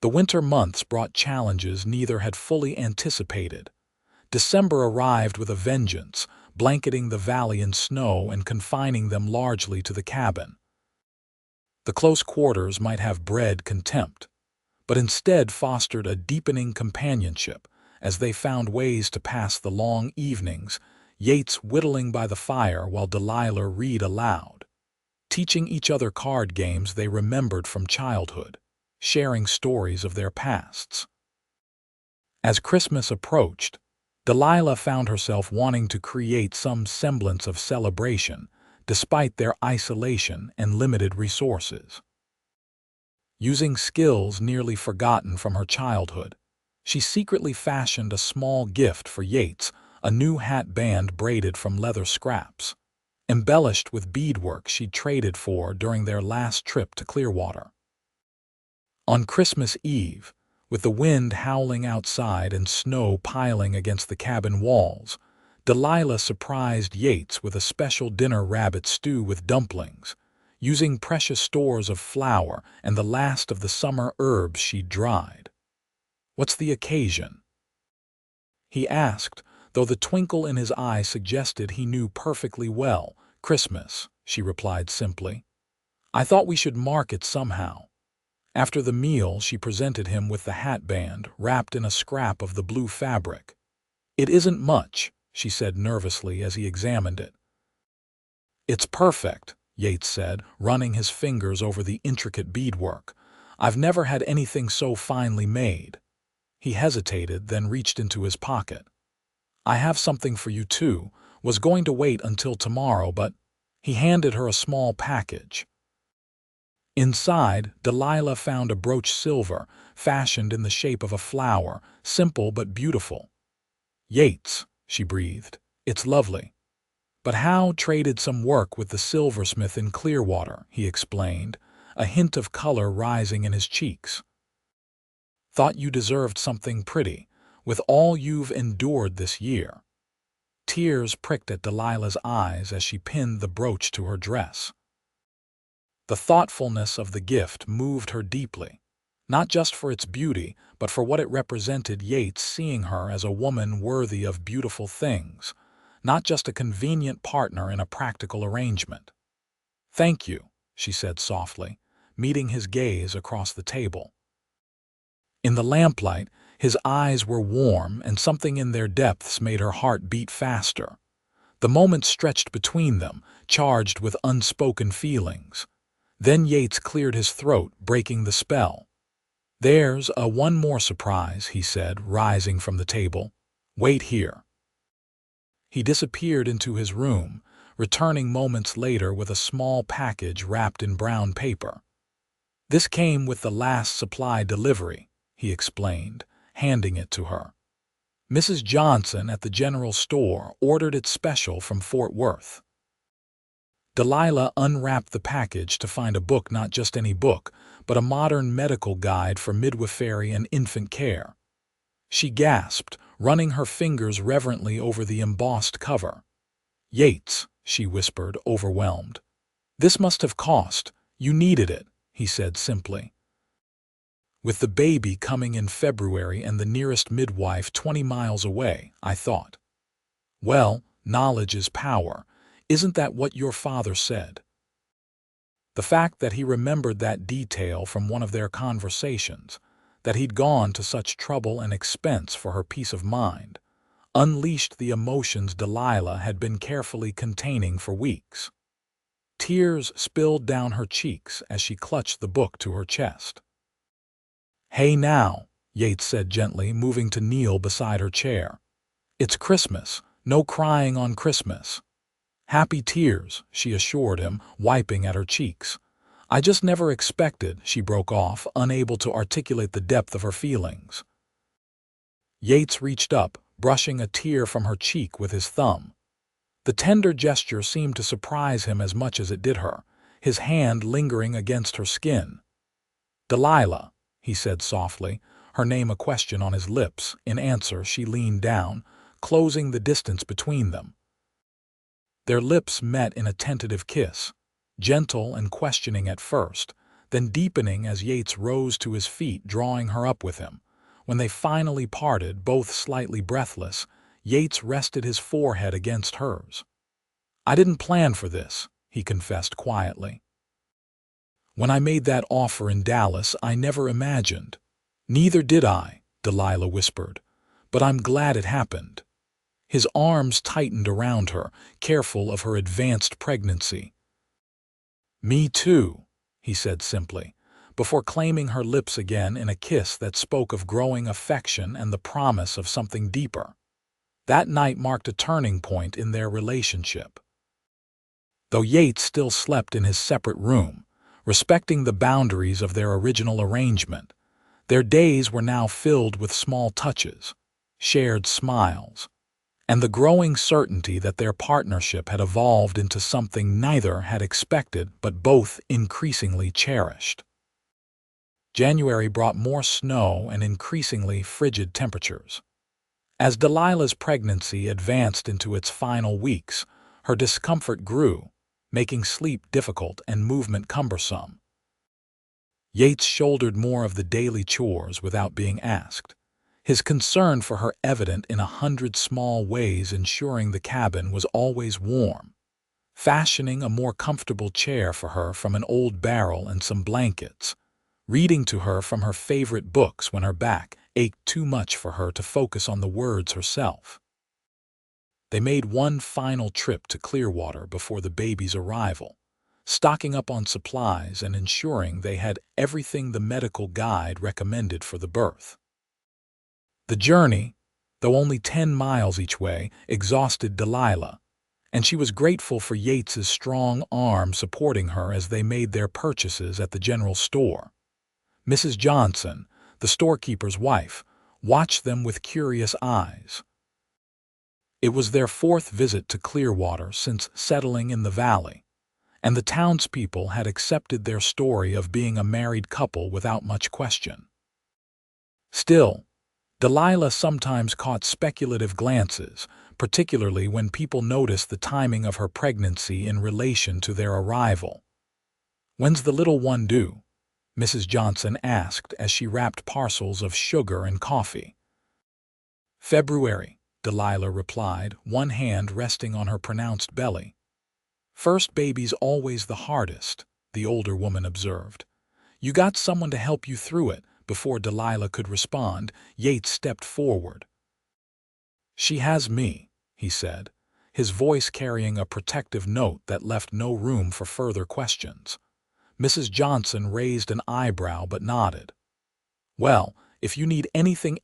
The winter months brought challenges neither had fully anticipated. December arrived with a vengeance, blanketing the valley in snow and confining them largely to the cabin. The close quarters might have bred contempt, but instead fostered a deepening companionship as they found ways to pass the long evenings, Yates whittling by the fire while Delilah read aloud, teaching each other card games they remembered from childhood, sharing stories of their pasts. As Christmas approached, Delilah found herself wanting to create some semblance of celebration, despite their isolation and limited resources. Using skills nearly forgotten from her childhood, she secretly fashioned a small gift for Yates, a new hat band braided from leather scraps, embellished with beadwork she'd traded for during their last trip to Clearwater. On Christmas Eve, with the wind howling outside and snow piling against the cabin walls, Delilah surprised Yates with a special dinner rabbit stew with dumplings, using precious stores of flour and the last of the summer herbs she'd dried. "What's the occasion?" he asked, though the twinkle in his eye suggested he knew perfectly well. "Christmas," she replied simply. "I thought we should mark it somehow." After the meal, she presented him with the hat band wrapped in a scrap of the blue fabric. "It isn't much," she said nervously as he examined it. "It's perfect," Yates said, running his fingers over the intricate beadwork. "I've never had anything so finely made." He hesitated, then reached into his pocket. "I have something for you too. Was going to wait until tomorrow, but—" He handed her a small package. Inside, Delilah found a brooch silver, fashioned in the shape of a flower, simple but beautiful. "Yates," she breathed. "It's lovely." "But Howe traded some work with the silversmith in Clearwater," he explained, a hint of color rising in his cheeks. "Thought you deserved something pretty, with all you've endured this year." Tears pricked at Delilah's eyes as she pinned the brooch to her dress. The thoughtfulness of the gift moved her deeply, not just for its beauty, but for what it represented. Yates seeing her as a woman worthy of beautiful things, not just a convenient partner in a practical arrangement. "Thank you," she said softly, meeting his gaze across the table. In the lamplight, his eyes were warm, and something in their depths made her heart beat faster. The moment stretched between them, charged with unspoken feelings. Then Yates cleared his throat, breaking the spell. "There's one more surprise," he said, rising from the table. "Wait here." He disappeared into his room, returning moments later with a small package wrapped in brown paper. "This came with the last supply delivery," he explained, handing it to her. "Mrs. Johnson at the general store ordered it special from Fort Worth." Delilah unwrapped the package to find a book, not just any book, but a modern medical guide for midwifery and infant care. She gasped, running her fingers reverently over the embossed cover. "Yates," she whispered, overwhelmed. "This must have cost. You needed it," he said simply. "With the baby coming in February and the nearest midwife 20 miles away," I thought. "Well, knowledge is power. Isn't that what your father said?" The fact that he remembered that detail from one of their conversations, that he'd gone to such trouble and expense for her peace of mind, unleashed the emotions Delilah had been carefully containing for weeks. Tears spilled down her cheeks as she clutched the book to her chest. "Hey now," Yates said gently, moving to kneel beside her chair. "It's Christmas. No crying on Christmas." "Happy tears," she assured him, wiping at her cheeks. "I just never expected," she broke off, unable to articulate the depth of her feelings. Yates reached up, brushing a tear from her cheek with his thumb. The tender gesture seemed to surprise him as much as it did her, his hand lingering against her skin. "Delilah," he said softly, her name a question on his lips. In answer, she leaned down, closing the distance between them. Their lips met in a tentative kiss, gentle and questioning at first, then deepening as Yates rose to his feet, drawing her up with him. When they finally parted, both slightly breathless, Yates rested his forehead against hers. "I didn't plan for this," he confessed quietly. "When I made that offer in Dallas, I never imagined." "Neither did I," Delilah whispered, "but I'm glad it happened." His arms tightened around her, careful of her advanced pregnancy. "Me too," he said simply, before claiming her lips again in a kiss that spoke of growing affection and the promise of something deeper. That night marked a turning point in their relationship. Though Yates still slept in his separate room, respecting the boundaries of their original arrangement, their days were now filled with small touches, shared smiles, and the growing certainty that their partnership had evolved into something neither had expected but both increasingly cherished. January brought more snow and increasingly frigid temperatures. As Delilah's pregnancy advanced into its final weeks, her discomfort grew, making sleep difficult and movement cumbersome. Yates shouldered more of the daily chores without being asked, his concern for her evident in 100 small ways, ensuring the cabin was always warm, fashioning a more comfortable chair for her from an old barrel and some blankets, reading to her from her favorite books when her back ached too much for her to focus on the words herself. They made one final trip to Clearwater before the baby's arrival, stocking up on supplies and ensuring they had everything the medical guide recommended for the birth. The journey, though only 10 miles each way, exhausted Delilah, and she was grateful for Yates's strong arm supporting her as they made their purchases at the general store. Mrs. Johnson, the storekeeper's wife, watched them with curious eyes. It was their fourth visit to Clearwater since settling in the valley, and the townspeople had accepted their story of being a married couple without much question. Still, Delilah sometimes caught speculative glances, particularly when people noticed the timing of her pregnancy in relation to their arrival. "When's the little one due?" Mrs. Johnson asked as she wrapped parcels of sugar and coffee. "February," Delilah replied, one hand resting on her pronounced belly. "First baby's always the hardest," the older woman observed. "You got someone to help you through it." Before Delilah could respond, Yates stepped forward. "She has me," he said, his voice carrying a protective note that left no room for further questions. Mrs. Johnson raised an eyebrow but nodded. "Well, if you need anything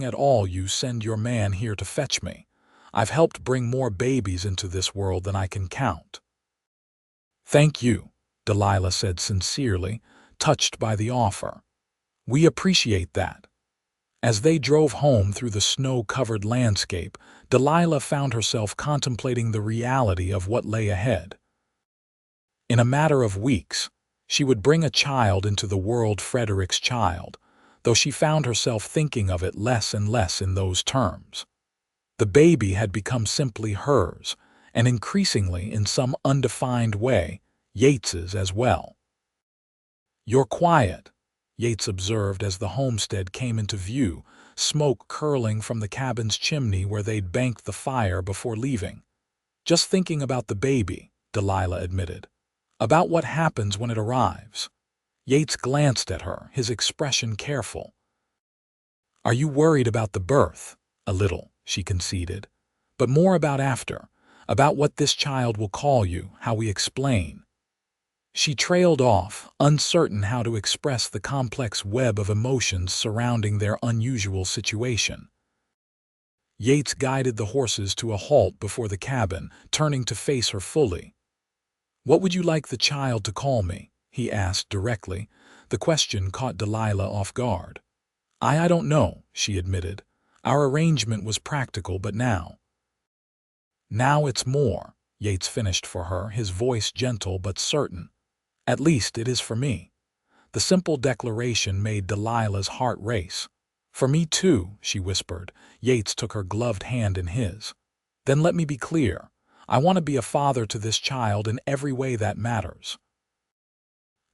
at all, you send your man here to fetch me. I've helped bring more babies into this world than I can count." "Thank you," Delilah said sincerely, touched by the offer. "We appreciate that." As they drove home through the snow-covered landscape, Delilah found herself contemplating the reality of what lay ahead. In a matter of weeks, she would bring a child into the world, Frederick's child, though she found herself thinking of it less and less in those terms. The baby had become simply hers, and increasingly, in some undefined way, Yates's as well. "You're quiet," Yates observed as the homestead came into view, smoke curling from the cabin's chimney where they'd banked the fire before leaving. "Just thinking about the baby," Delilah admitted. "About what happens when it arrives." Yates glanced at her, his expression careful. "Are you worried about the birth?" "A little," she conceded. "But more about after, about what this child will call you, how we explain." She trailed off, uncertain how to express the complex web of emotions surrounding their unusual situation. Yates guided the horses to a halt before the cabin, turning to face her fully. "What would you like the child to call me?" he asked directly. The question caught Delilah off guard. I don't know," she admitted. "Our arrangement was practical, but now it's more," Yates finished for her, his voice gentle but certain. "At least it is for me." The simple declaration made Delilah's heart race. "For me too," she whispered. Yates took her gloved hand in his. "Then let me be clear. I want to be a father to this child in every way that matters.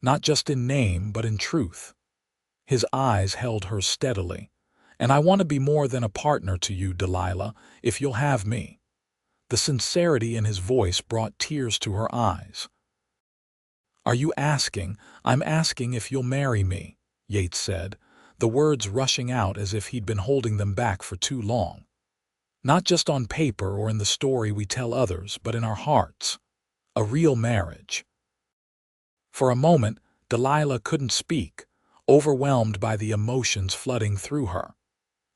Not just in name, but in truth." His eyes held hers steadily. "And I want to be more than a partner to you, Delilah, if you'll have me." The sincerity in his voice brought tears to her eyes. "Are you asking? I'm asking if you'll marry me," Yates said, the words rushing out as if he'd been holding them back for too long. "Not just on paper or in the story we tell others, but in our hearts. A real marriage." For a moment, Delilah couldn't speak, overwhelmed by the emotions flooding through her.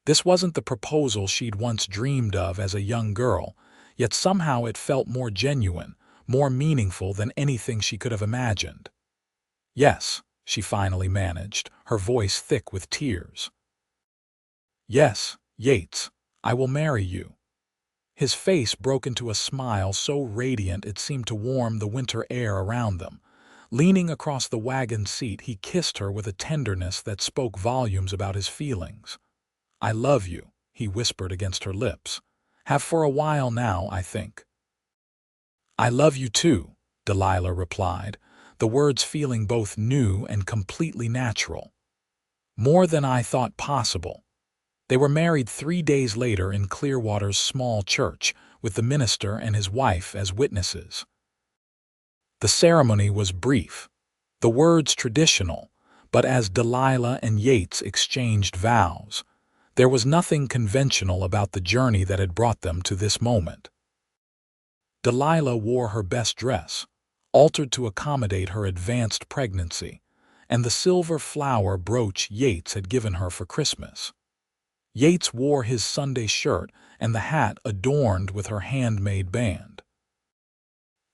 This wasn't the proposal she'd once dreamed of as a young girl, yet somehow it felt more genuine, more meaningful than anything she could have imagined. "Yes," she finally managed, her voice thick with tears. "Yes, Yates, I will marry you." His face broke into a smile so radiant it seemed to warm the winter air around them. Leaning across the wagon seat, he kissed her with a tenderness that spoke volumes about his feelings. "I love you," he whispered against her lips. "Have for a while now, I think." "I love you too," Delilah replied, the words feeling both new and completely natural. "More than I thought possible." They were married 3 days later in Clearwater's small church, with the minister and his wife as witnesses. The ceremony was brief, the words traditional, but as Delilah and Yates exchanged vows, there was nothing conventional about the journey that had brought them to this moment. Delilah wore her best dress, altered to accommodate her advanced pregnancy, and the silver flower brooch Yates had given her for Christmas. Yates wore his Sunday shirt and the hat adorned with her handmade band.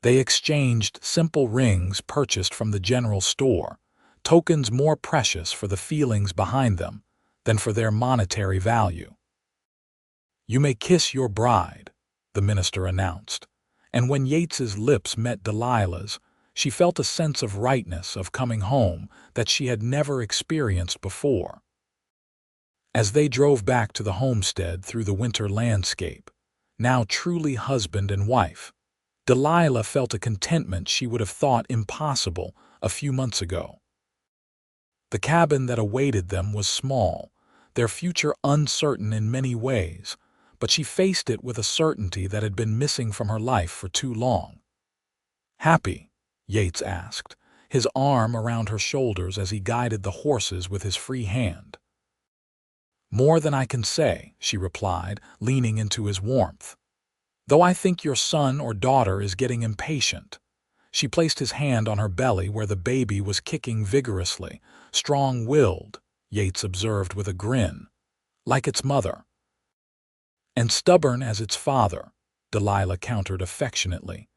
They exchanged simple rings purchased from the general store, tokens more precious for the feelings behind them than for their monetary value. "You may kiss your bride," the minister announced, and when Yates's lips met Delilah's, she felt a sense of rightness of coming home that she had never experienced before. As they drove back to the homestead through the winter landscape, now truly husband and wife, Delilah felt a contentment she would have thought impossible a few months ago. The cabin that awaited them was small, their future uncertain in many ways, but she faced it with a certainty that had been missing from her life for too long. "Happy?" Yates asked, his arm around her shoulders as he guided the horses with his free hand. "More than I can say," she replied, leaning into his warmth. "Though I think your son or daughter is getting impatient." She placed his hand on her belly where the baby was kicking vigorously, strong-willed, Yates observed with a grin, like its mother. "And stubborn as its father," Delilah countered affectionately.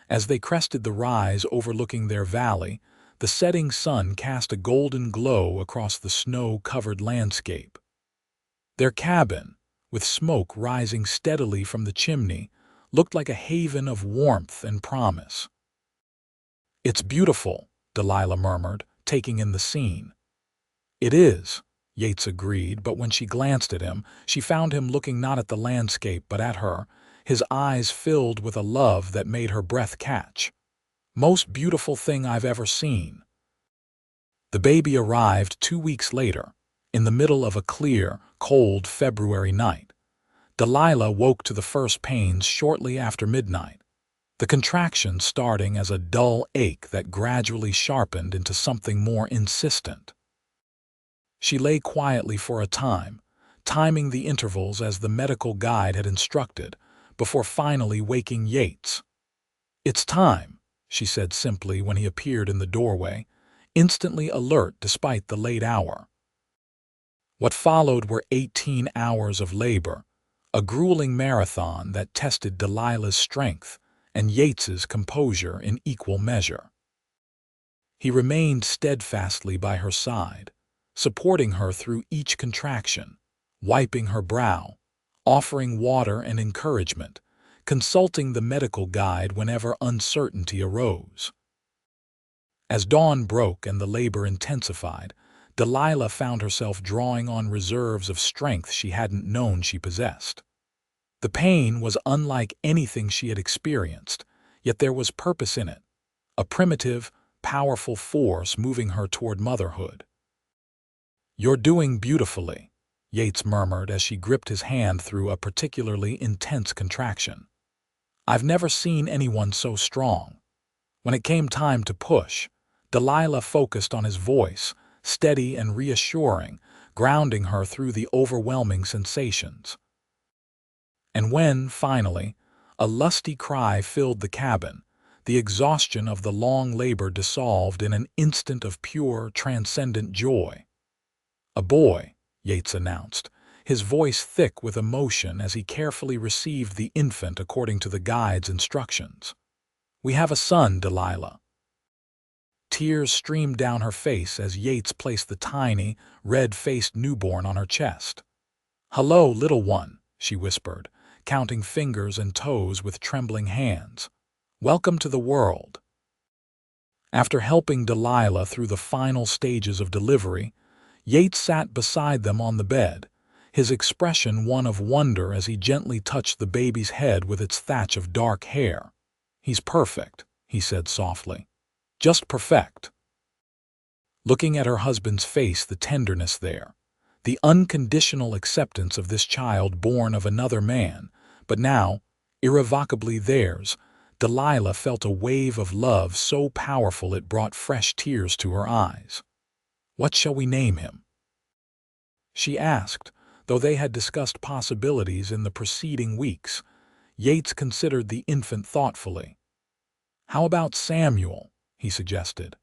As they crested the rise overlooking their valley, the setting sun cast a golden glow across the snow-covered landscape. Their cabin, with smoke rising steadily from the chimney, looked like a haven of warmth and promise. "It's beautiful," Delilah murmured, taking in the scene. "It is," Yates agreed, but when she glanced at him, she found him looking not at the landscape but at her, his eyes filled with a love that made her breath catch. "Most beautiful thing I've ever seen." The baby arrived 2 weeks later, in the middle of a clear, cold February night. Delilah woke to the first pains shortly after midnight, the contraction starting as a dull ache that gradually sharpened into something more insistent. She lay quietly for a time, timing the intervals as the medical guide had instructed, before finally waking Yates. "It's time," she said simply when he appeared in the doorway, instantly alert despite the late hour. What followed were 18 hours of labor, a grueling marathon that tested Delilah's strength and Yates's composure in equal measure. He remained steadfastly by her side, supporting her through each contraction, wiping her brow, offering water and encouragement, consulting the medical guide whenever uncertainty arose. As dawn broke and the labor intensified, Delilah found herself drawing on reserves of strength she hadn't known she possessed. The pain was unlike anything she had experienced, yet there was purpose in it, a primitive, powerful force moving her toward motherhood. "You're doing beautifully," Yates murmured as she gripped his hand through a particularly intense contraction. "I've never seen anyone so strong." When it came time to push, Delilah focused on his voice, steady and reassuring, grounding her through the overwhelming sensations. And when, finally, a lusty cry filled the cabin, the exhaustion of the long labor dissolved in an instant of pure, transcendent joy. "A boy," Yates announced, his voice thick with emotion as he carefully received the infant according to the guide's instructions. "We have a son, Delilah." Tears streamed down her face as Yates placed the tiny, red-faced newborn on her chest. "Hello, little one," she whispered, counting fingers and toes with trembling hands. "Welcome to the world." After helping Delilah through the final stages of delivery, Yates sat beside them on the bed, his expression one of wonder as he gently touched the baby's head with its thatch of dark hair. "He's perfect," he said softly. "Just perfect." Looking at her husband's face, the tenderness there, the unconditional acceptance of this child born of another man, but now irrevocably theirs, Delilah felt a wave of love so powerful it brought fresh tears to her eyes. "What shall we name him?" she asked, though they had discussed possibilities in the preceding weeks. Yates considered the infant thoughtfully. "How about Samuel?" he suggested.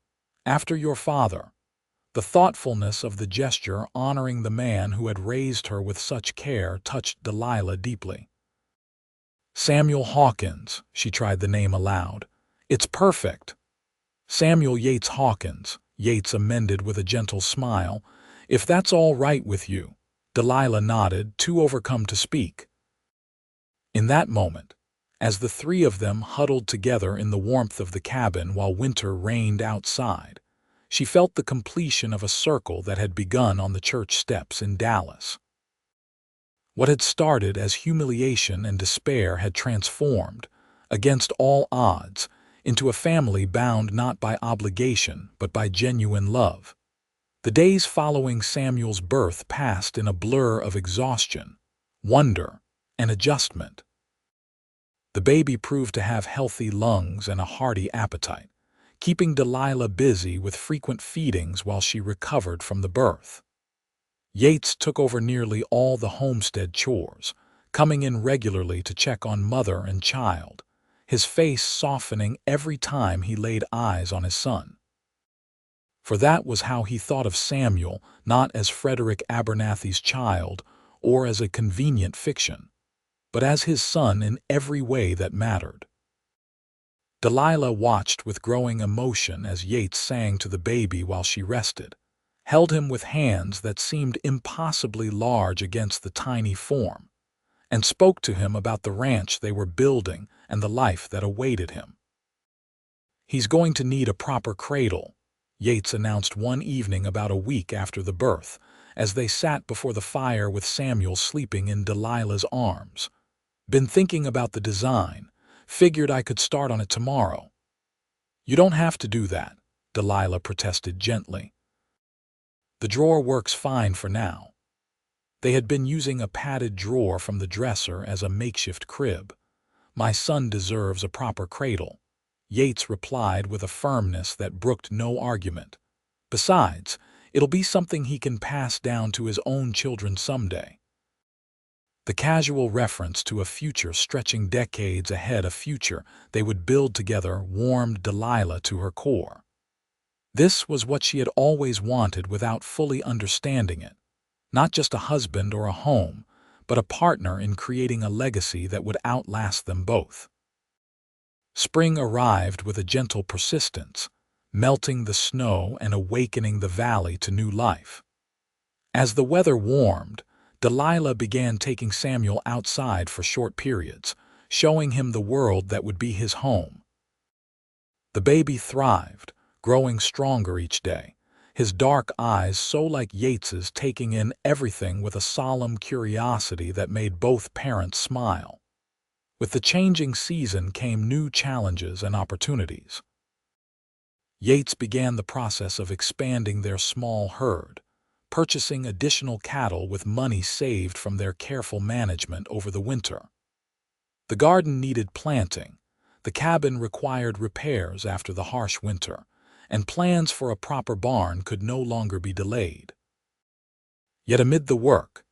"After your father." The thoughtfulness of the gesture honoring the man who had raised her with such care touched Delilah deeply. Samuel Hawkins, she tried the name aloud. It's perfect. Samuel Yates Hawkins, Yates amended with a gentle smile. If that's all right with you. Delilah nodded, too overcome to speak. In that moment, as the three of them huddled together in the warmth of the cabin while winter reigned outside, she felt the completion of a circle that had begun on the church steps in Dallas. What had started as humiliation and despair had transformed, against all odds, into a family bound not by obligation but by genuine love. The days following Samuel's birth passed in a blur of exhaustion, wonder, and adjustment. The baby proved to have healthy lungs and a hearty appetite, keeping Delilah busy with frequent feedings while she recovered from the birth. Yates took over nearly all the homestead chores, coming in regularly to check on mother and child, his face softening every time he laid eyes on his son. For that was how he thought of Samuel, not as Frederick Abernathy's child or as a convenient fiction, but as his son in every way that mattered. Delilah watched with growing emotion as Yates sang to the baby while she rested, held him with hands that seemed impossibly large against the tiny form, and spoke to him about the ranch they were building and the life that awaited him. "He's going to need a proper cradle," Yates announced one evening about a week after the birth, as they sat before the fire with Samuel sleeping in Delilah's arms. "Been thinking about the design. Figured I could start on it tomorrow." "You don't have to do that," Delilah protested gently. "The drawer works fine for now." They had been using a padded drawer from the dresser as a makeshift crib. "My son deserves a proper cradle," Yates replied with a firmness that brooked no argument. "Besides, it'll be something he can pass down to his own children someday." The casual reference to a future stretching decades ahead, a future they would build together, warmed Delilah to her core. This was what she had always wanted without fully understanding it. Not just a husband or a home, but a partner in creating a legacy that would outlast them both. Spring arrived with a gentle persistence, melting the snow and awakening the valley to new life. As the weather warmed, Delilah began taking Samuel outside for short periods, showing him the world that would be his home. The baby thrived, growing stronger each day, his dark eyes so like Yates's, taking in everything with a solemn curiosity that made both parents smile. With the changing season came new challenges and opportunities. Yates began the process of expanding their small herd, purchasing additional cattle with money saved from their careful management over the winter. The garden needed planting, the cabin required repairs after the harsh winter, and plans for a proper barn could no longer be delayed. Yet amid the work,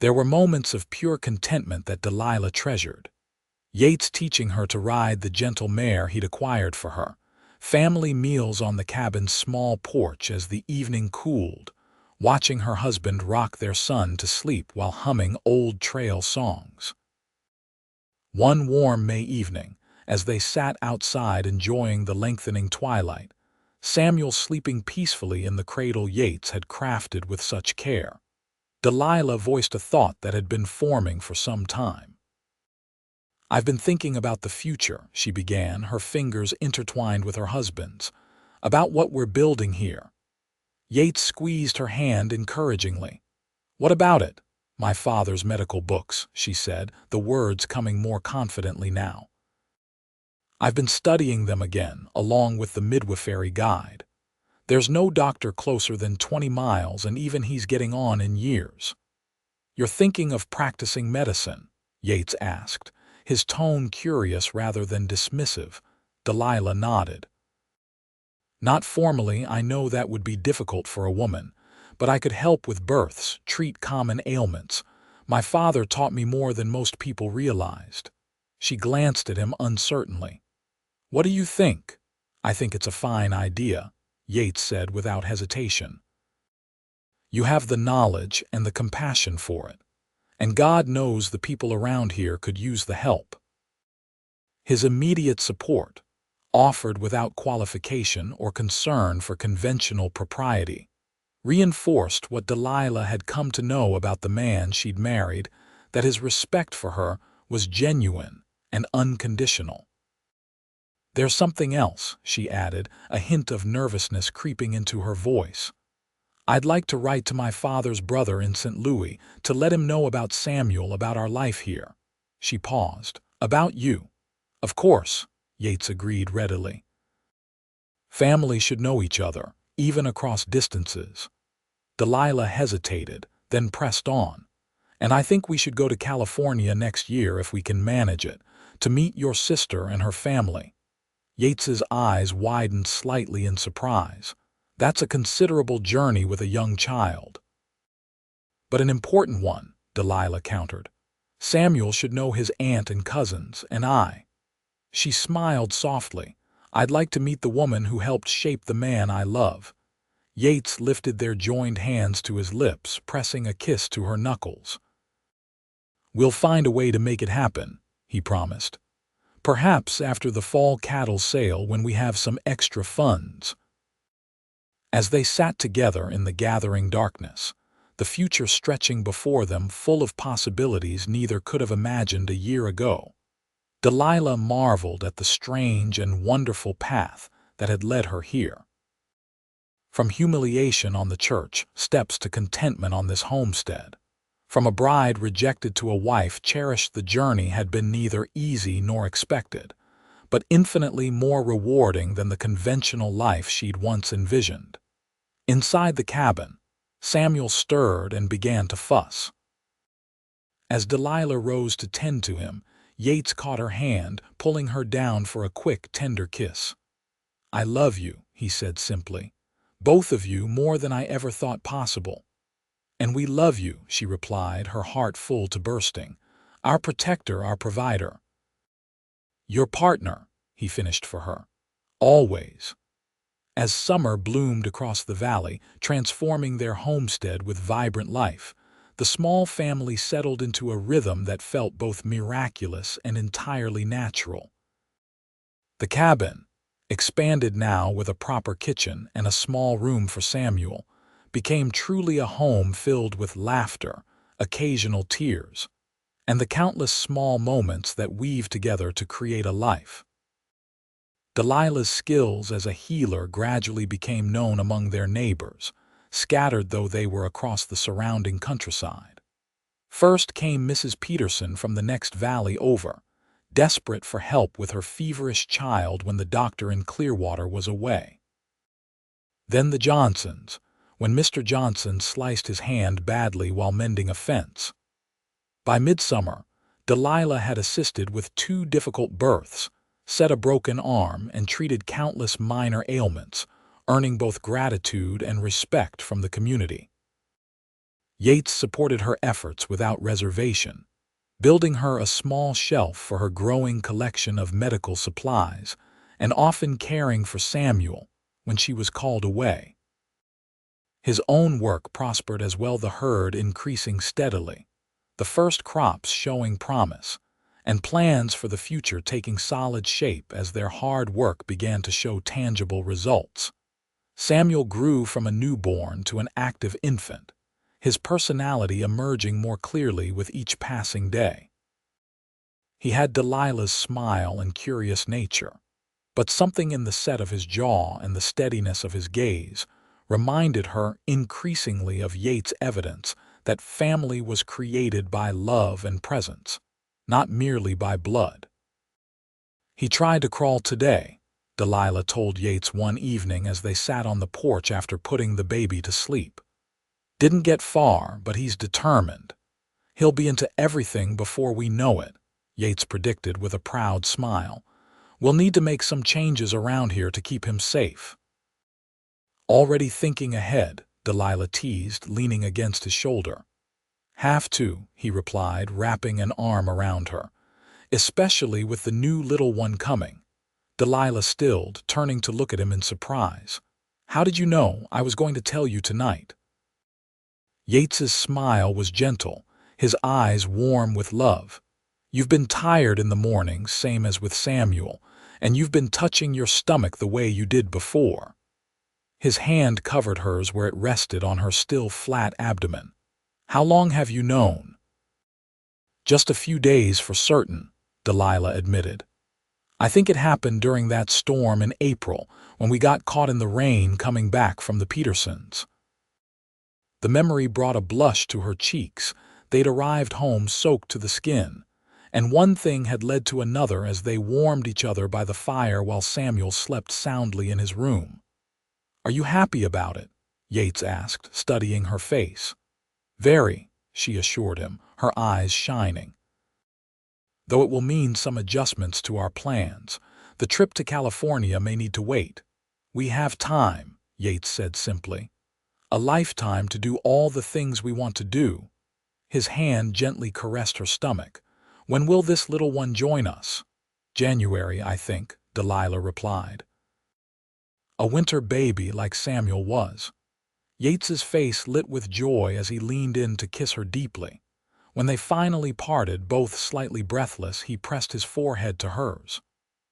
there were moments of pure contentment that Delilah treasured. Yates teaching her to ride the gentle mare he'd acquired for her, family meals on the cabin's small porch as the evening cooled, watching her husband rock their son to sleep while humming old trail songs. One warm May evening, as they sat outside enjoying the lengthening twilight, Samuel sleeping peacefully in the cradle Yates had crafted with such care, Delilah voiced a thought that had been forming for some time. "I've been thinking about the future," she began, her fingers intertwined with her husband's, "about what we're building here." Yates squeezed her hand encouragingly. "What about it?" "My father's medical books," she said, the words coming more confidently now. "I've been studying them again, along with the midwifery guide. There's no doctor closer than 20 miles, and even he's getting on in years." "You're thinking of practicing medicine?" Yates asked, his tone curious rather than dismissive. Delilah nodded. "Not formally. I know that would be difficult for a woman, but I could help with births, treat common ailments. My father taught me more than most people realized." She glanced at him uncertainly. "What do you think?" "I think it's a fine idea," Yates said without hesitation. You have the knowledge and the compassion for it, and God knows the people around here could use the help." His immediate support, offered without qualification or concern for conventional propriety, reinforced what Delilah had come to know about the man she'd married, that his respect for her was genuine and unconditional. "There's something else," she added, a hint of nervousness creeping into her voice. "I'd like to write to my father's brother in St. Louis to let him know about Samuel, about our life here." She paused. "About you." "Of course," Yates agreed readily. "Family should know each other, even across distances." Delilah hesitated, then pressed on. "And I think we should go to California next year if we can manage it, to meet your sister and her family." Yates's eyes widened slightly in surprise. "That's a considerable journey with a young child." "But an important one," Delilah countered. "Samuel should know his aunt and cousins, and I." She smiled softly. "I'd like to meet the woman who helped shape the man I love." Yates lifted their joined hands to his lips, pressing a kiss to her knuckles. "We'll find a way to make it happen," he promised. "Perhaps after the fall cattle sale, when we have some extra funds." As they sat together in the gathering darkness, the future stretching before them full of possibilities neither could have imagined a year ago, Delilah marveled at the strange and wonderful path that had led her here. From humiliation on the church steps to contentment on this homestead, from a bride rejected to a wife cherished, the journey had been neither easy nor expected, but infinitely more rewarding than the conventional life she'd once envisioned. Inside the cabin, Samuel stirred and began to fuss. As Delilah rose to tend to him, Yates caught her hand, pulling her down for a quick, tender kiss. "I love you," he said simply. "Both of you more than I ever thought possible." "And we love you," she replied, her heart full to bursting. "Our protector, our provider." "Your partner," he finished for her. "Always." As summer bloomed across the valley, transforming their homestead with vibrant life, the small family settled into a rhythm that felt both miraculous and entirely natural. The cabin, expanded now with a proper kitchen and a small room for Samuel, became truly a home filled with laughter, occasional tears, and the countless small moments that weave together to create a life. Delilah's skills as a healer gradually became known among their neighbors, scattered though they were across the surrounding countryside. First came Mrs. Peterson from the next valley over, desperate for help with her feverish child when the doctor in Clearwater was away. Then the Johnsons, when Mr. Johnson sliced his hand badly while mending a fence. By midsummer, Delilah had assisted with 2 difficult births, set a broken arm, and treated countless minor ailments, earning both gratitude and respect from the community. Yates supported her efforts without reservation, building her a small shelf for her growing collection of medical supplies, and often caring for Samuel when she was called away. His own work prospered as well, the herd increasing steadily, the first crops showing promise, and plans for the future taking solid shape as their hard work began to show tangible results. Samuel grew from a newborn to an active infant, his personality emerging more clearly with each passing day. He had Delilah's smile and curious nature, but something in the set of his jaw and the steadiness of his gaze reminded her increasingly of Yates' evidence that family was created by love and presence, not merely by blood. "He tried to crawl today," Delilah told Yates one evening as they sat on the porch after putting the baby to sleep. "Didn't get far, but he's determined. He'll be into everything before we know it," Yates predicted with a proud smile. "We'll need to make some changes around here to keep him safe." "Already thinking ahead," Delilah teased, leaning against his shoulder. "Have to," he replied, wrapping an arm around her. "Especially with the new little one coming." Delilah stilled, turning to look at him in surprise. "How did you know I was going to tell you tonight?" Yates's smile was gentle, his eyes warm with love. "You've been tired in the mornings, same as with Samuel, and you've been touching your stomach the way you did before." His hand covered hers where it rested on her still flat abdomen. "How long have you known?" "Just a few days for certain," Delilah admitted. "I think it happened during that storm in April when we got caught in the rain coming back from the Petersons." The memory brought a blush to her cheeks. They'd arrived home soaked to the skin, and one thing had led to another as they warmed each other by the fire while Samuel slept soundly in his room. "Are you happy about it?" Yates asked, studying her face. "Very," she assured him, her eyes shining. "Though it will mean some adjustments to our plans. The trip to California may need to wait." "We have time," Yates said simply. "A lifetime to do all the things we want to do." His hand gently caressed her stomach. "When will this little one join us?" "January, I think," Delilah replied. "A winter baby like Samuel was." Yates's face lit with joy as he leaned in to kiss her deeply. When they finally parted, both slightly breathless, he pressed his forehead to hers.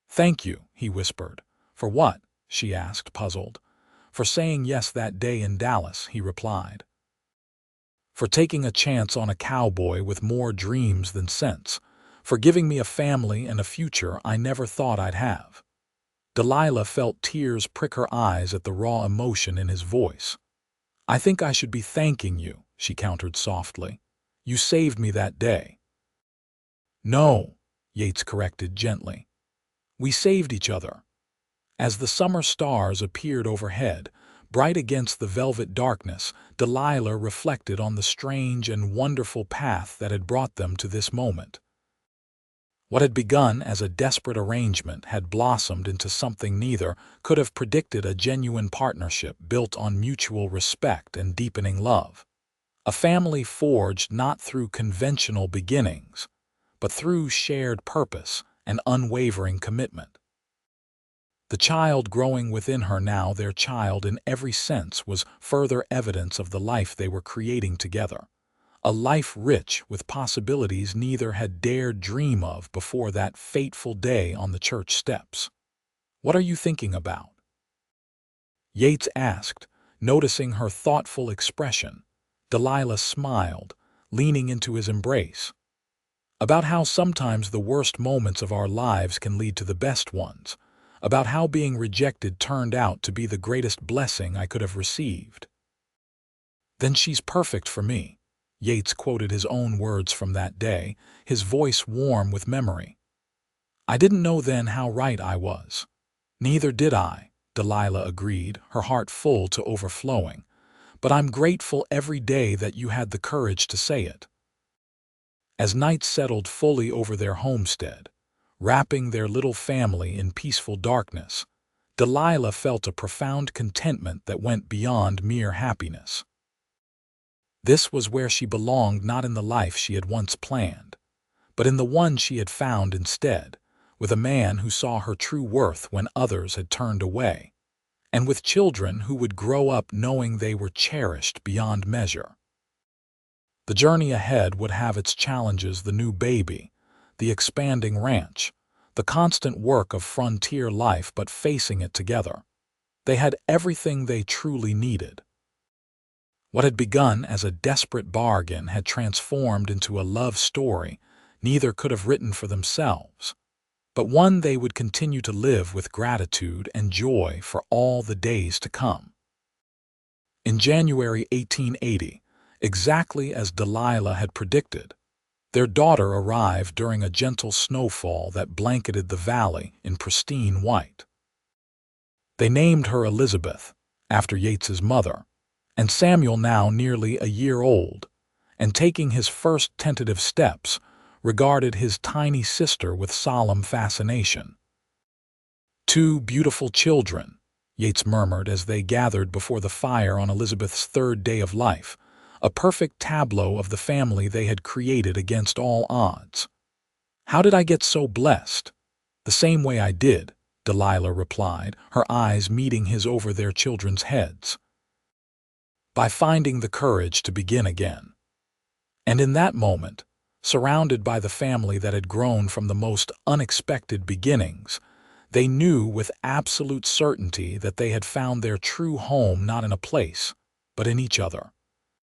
"Thank you," he whispered. "For what?" she asked, puzzled. "For saying yes that day in Dallas," he replied. "For taking a chance on a cowboy with more dreams than sense. For giving me a family and a future I never thought I'd have." Delilah felt tears prick her eyes at the raw emotion in his voice. "I think I should be thanking you," she countered softly. "You saved me that day." "No," Yates corrected gently. "We saved each other." As the summer stars appeared overhead, bright against the velvet darkness, Delilah reflected on the strange and wonderful path that had brought them to this moment. What had begun as a desperate arrangement had blossomed into something neither could have predicted: a genuine partnership built on mutual respect and deepening love. A family forged not through conventional beginnings, but through shared purpose and unwavering commitment. The child growing within her now, their child in every sense, was further evidence of the life they were creating together. A life rich with possibilities neither had dared dream of before that fateful day on the church steps. "What are you thinking about?" Yates asked, noticing her thoughtful expression. Delilah smiled, leaning into his embrace. "About how sometimes the worst moments of our lives can lead to the best ones. About how being rejected turned out to be the greatest blessing I could have received." "Then she's perfect for me," Yates quoted his own words from that day, his voice warm with memory. "I didn't know then how right I was." "Neither did I," Delilah agreed, her heart full to overflowing. "But I'm grateful every day that you had the courage to say it." As night settled fully over their homestead, wrapping their little family in peaceful darkness, Delilah felt a profound contentment that went beyond mere happiness. This was where she belonged, not in the life she had once planned, but in the one she had found instead, with a man who saw her true worth when others had turned away, and with children who would grow up knowing they were cherished beyond measure. The journey ahead would have its challenges: the new baby, the expanding ranch, the constant work of frontier life, but facing it together, they had everything they truly needed. What had begun as a desperate bargain had transformed into a love story neither could have written for themselves, but one they would continue to live with gratitude and joy for all the days to come. In January 1880, exactly as Delilah had predicted, their daughter arrived during a gentle snowfall that blanketed the valley in pristine white. They named her Elizabeth, after Yates's mother, and Samuel, now nearly a year old, and taking his first tentative steps, regarded his tiny sister with solemn fascination. "Two beautiful children," Yates murmured as they gathered before the fire on Elizabeth's third day of life, a perfect tableau of the family they had created against all odds. "How did I get so blessed?" "The same way I did," Delilah replied, her eyes meeting his over their children's heads. by finding the courage to begin again. And in that moment, surrounded by the family that had grown from the most unexpected beginnings, they knew with absolute certainty that they had found their true home not in a place, but in each other.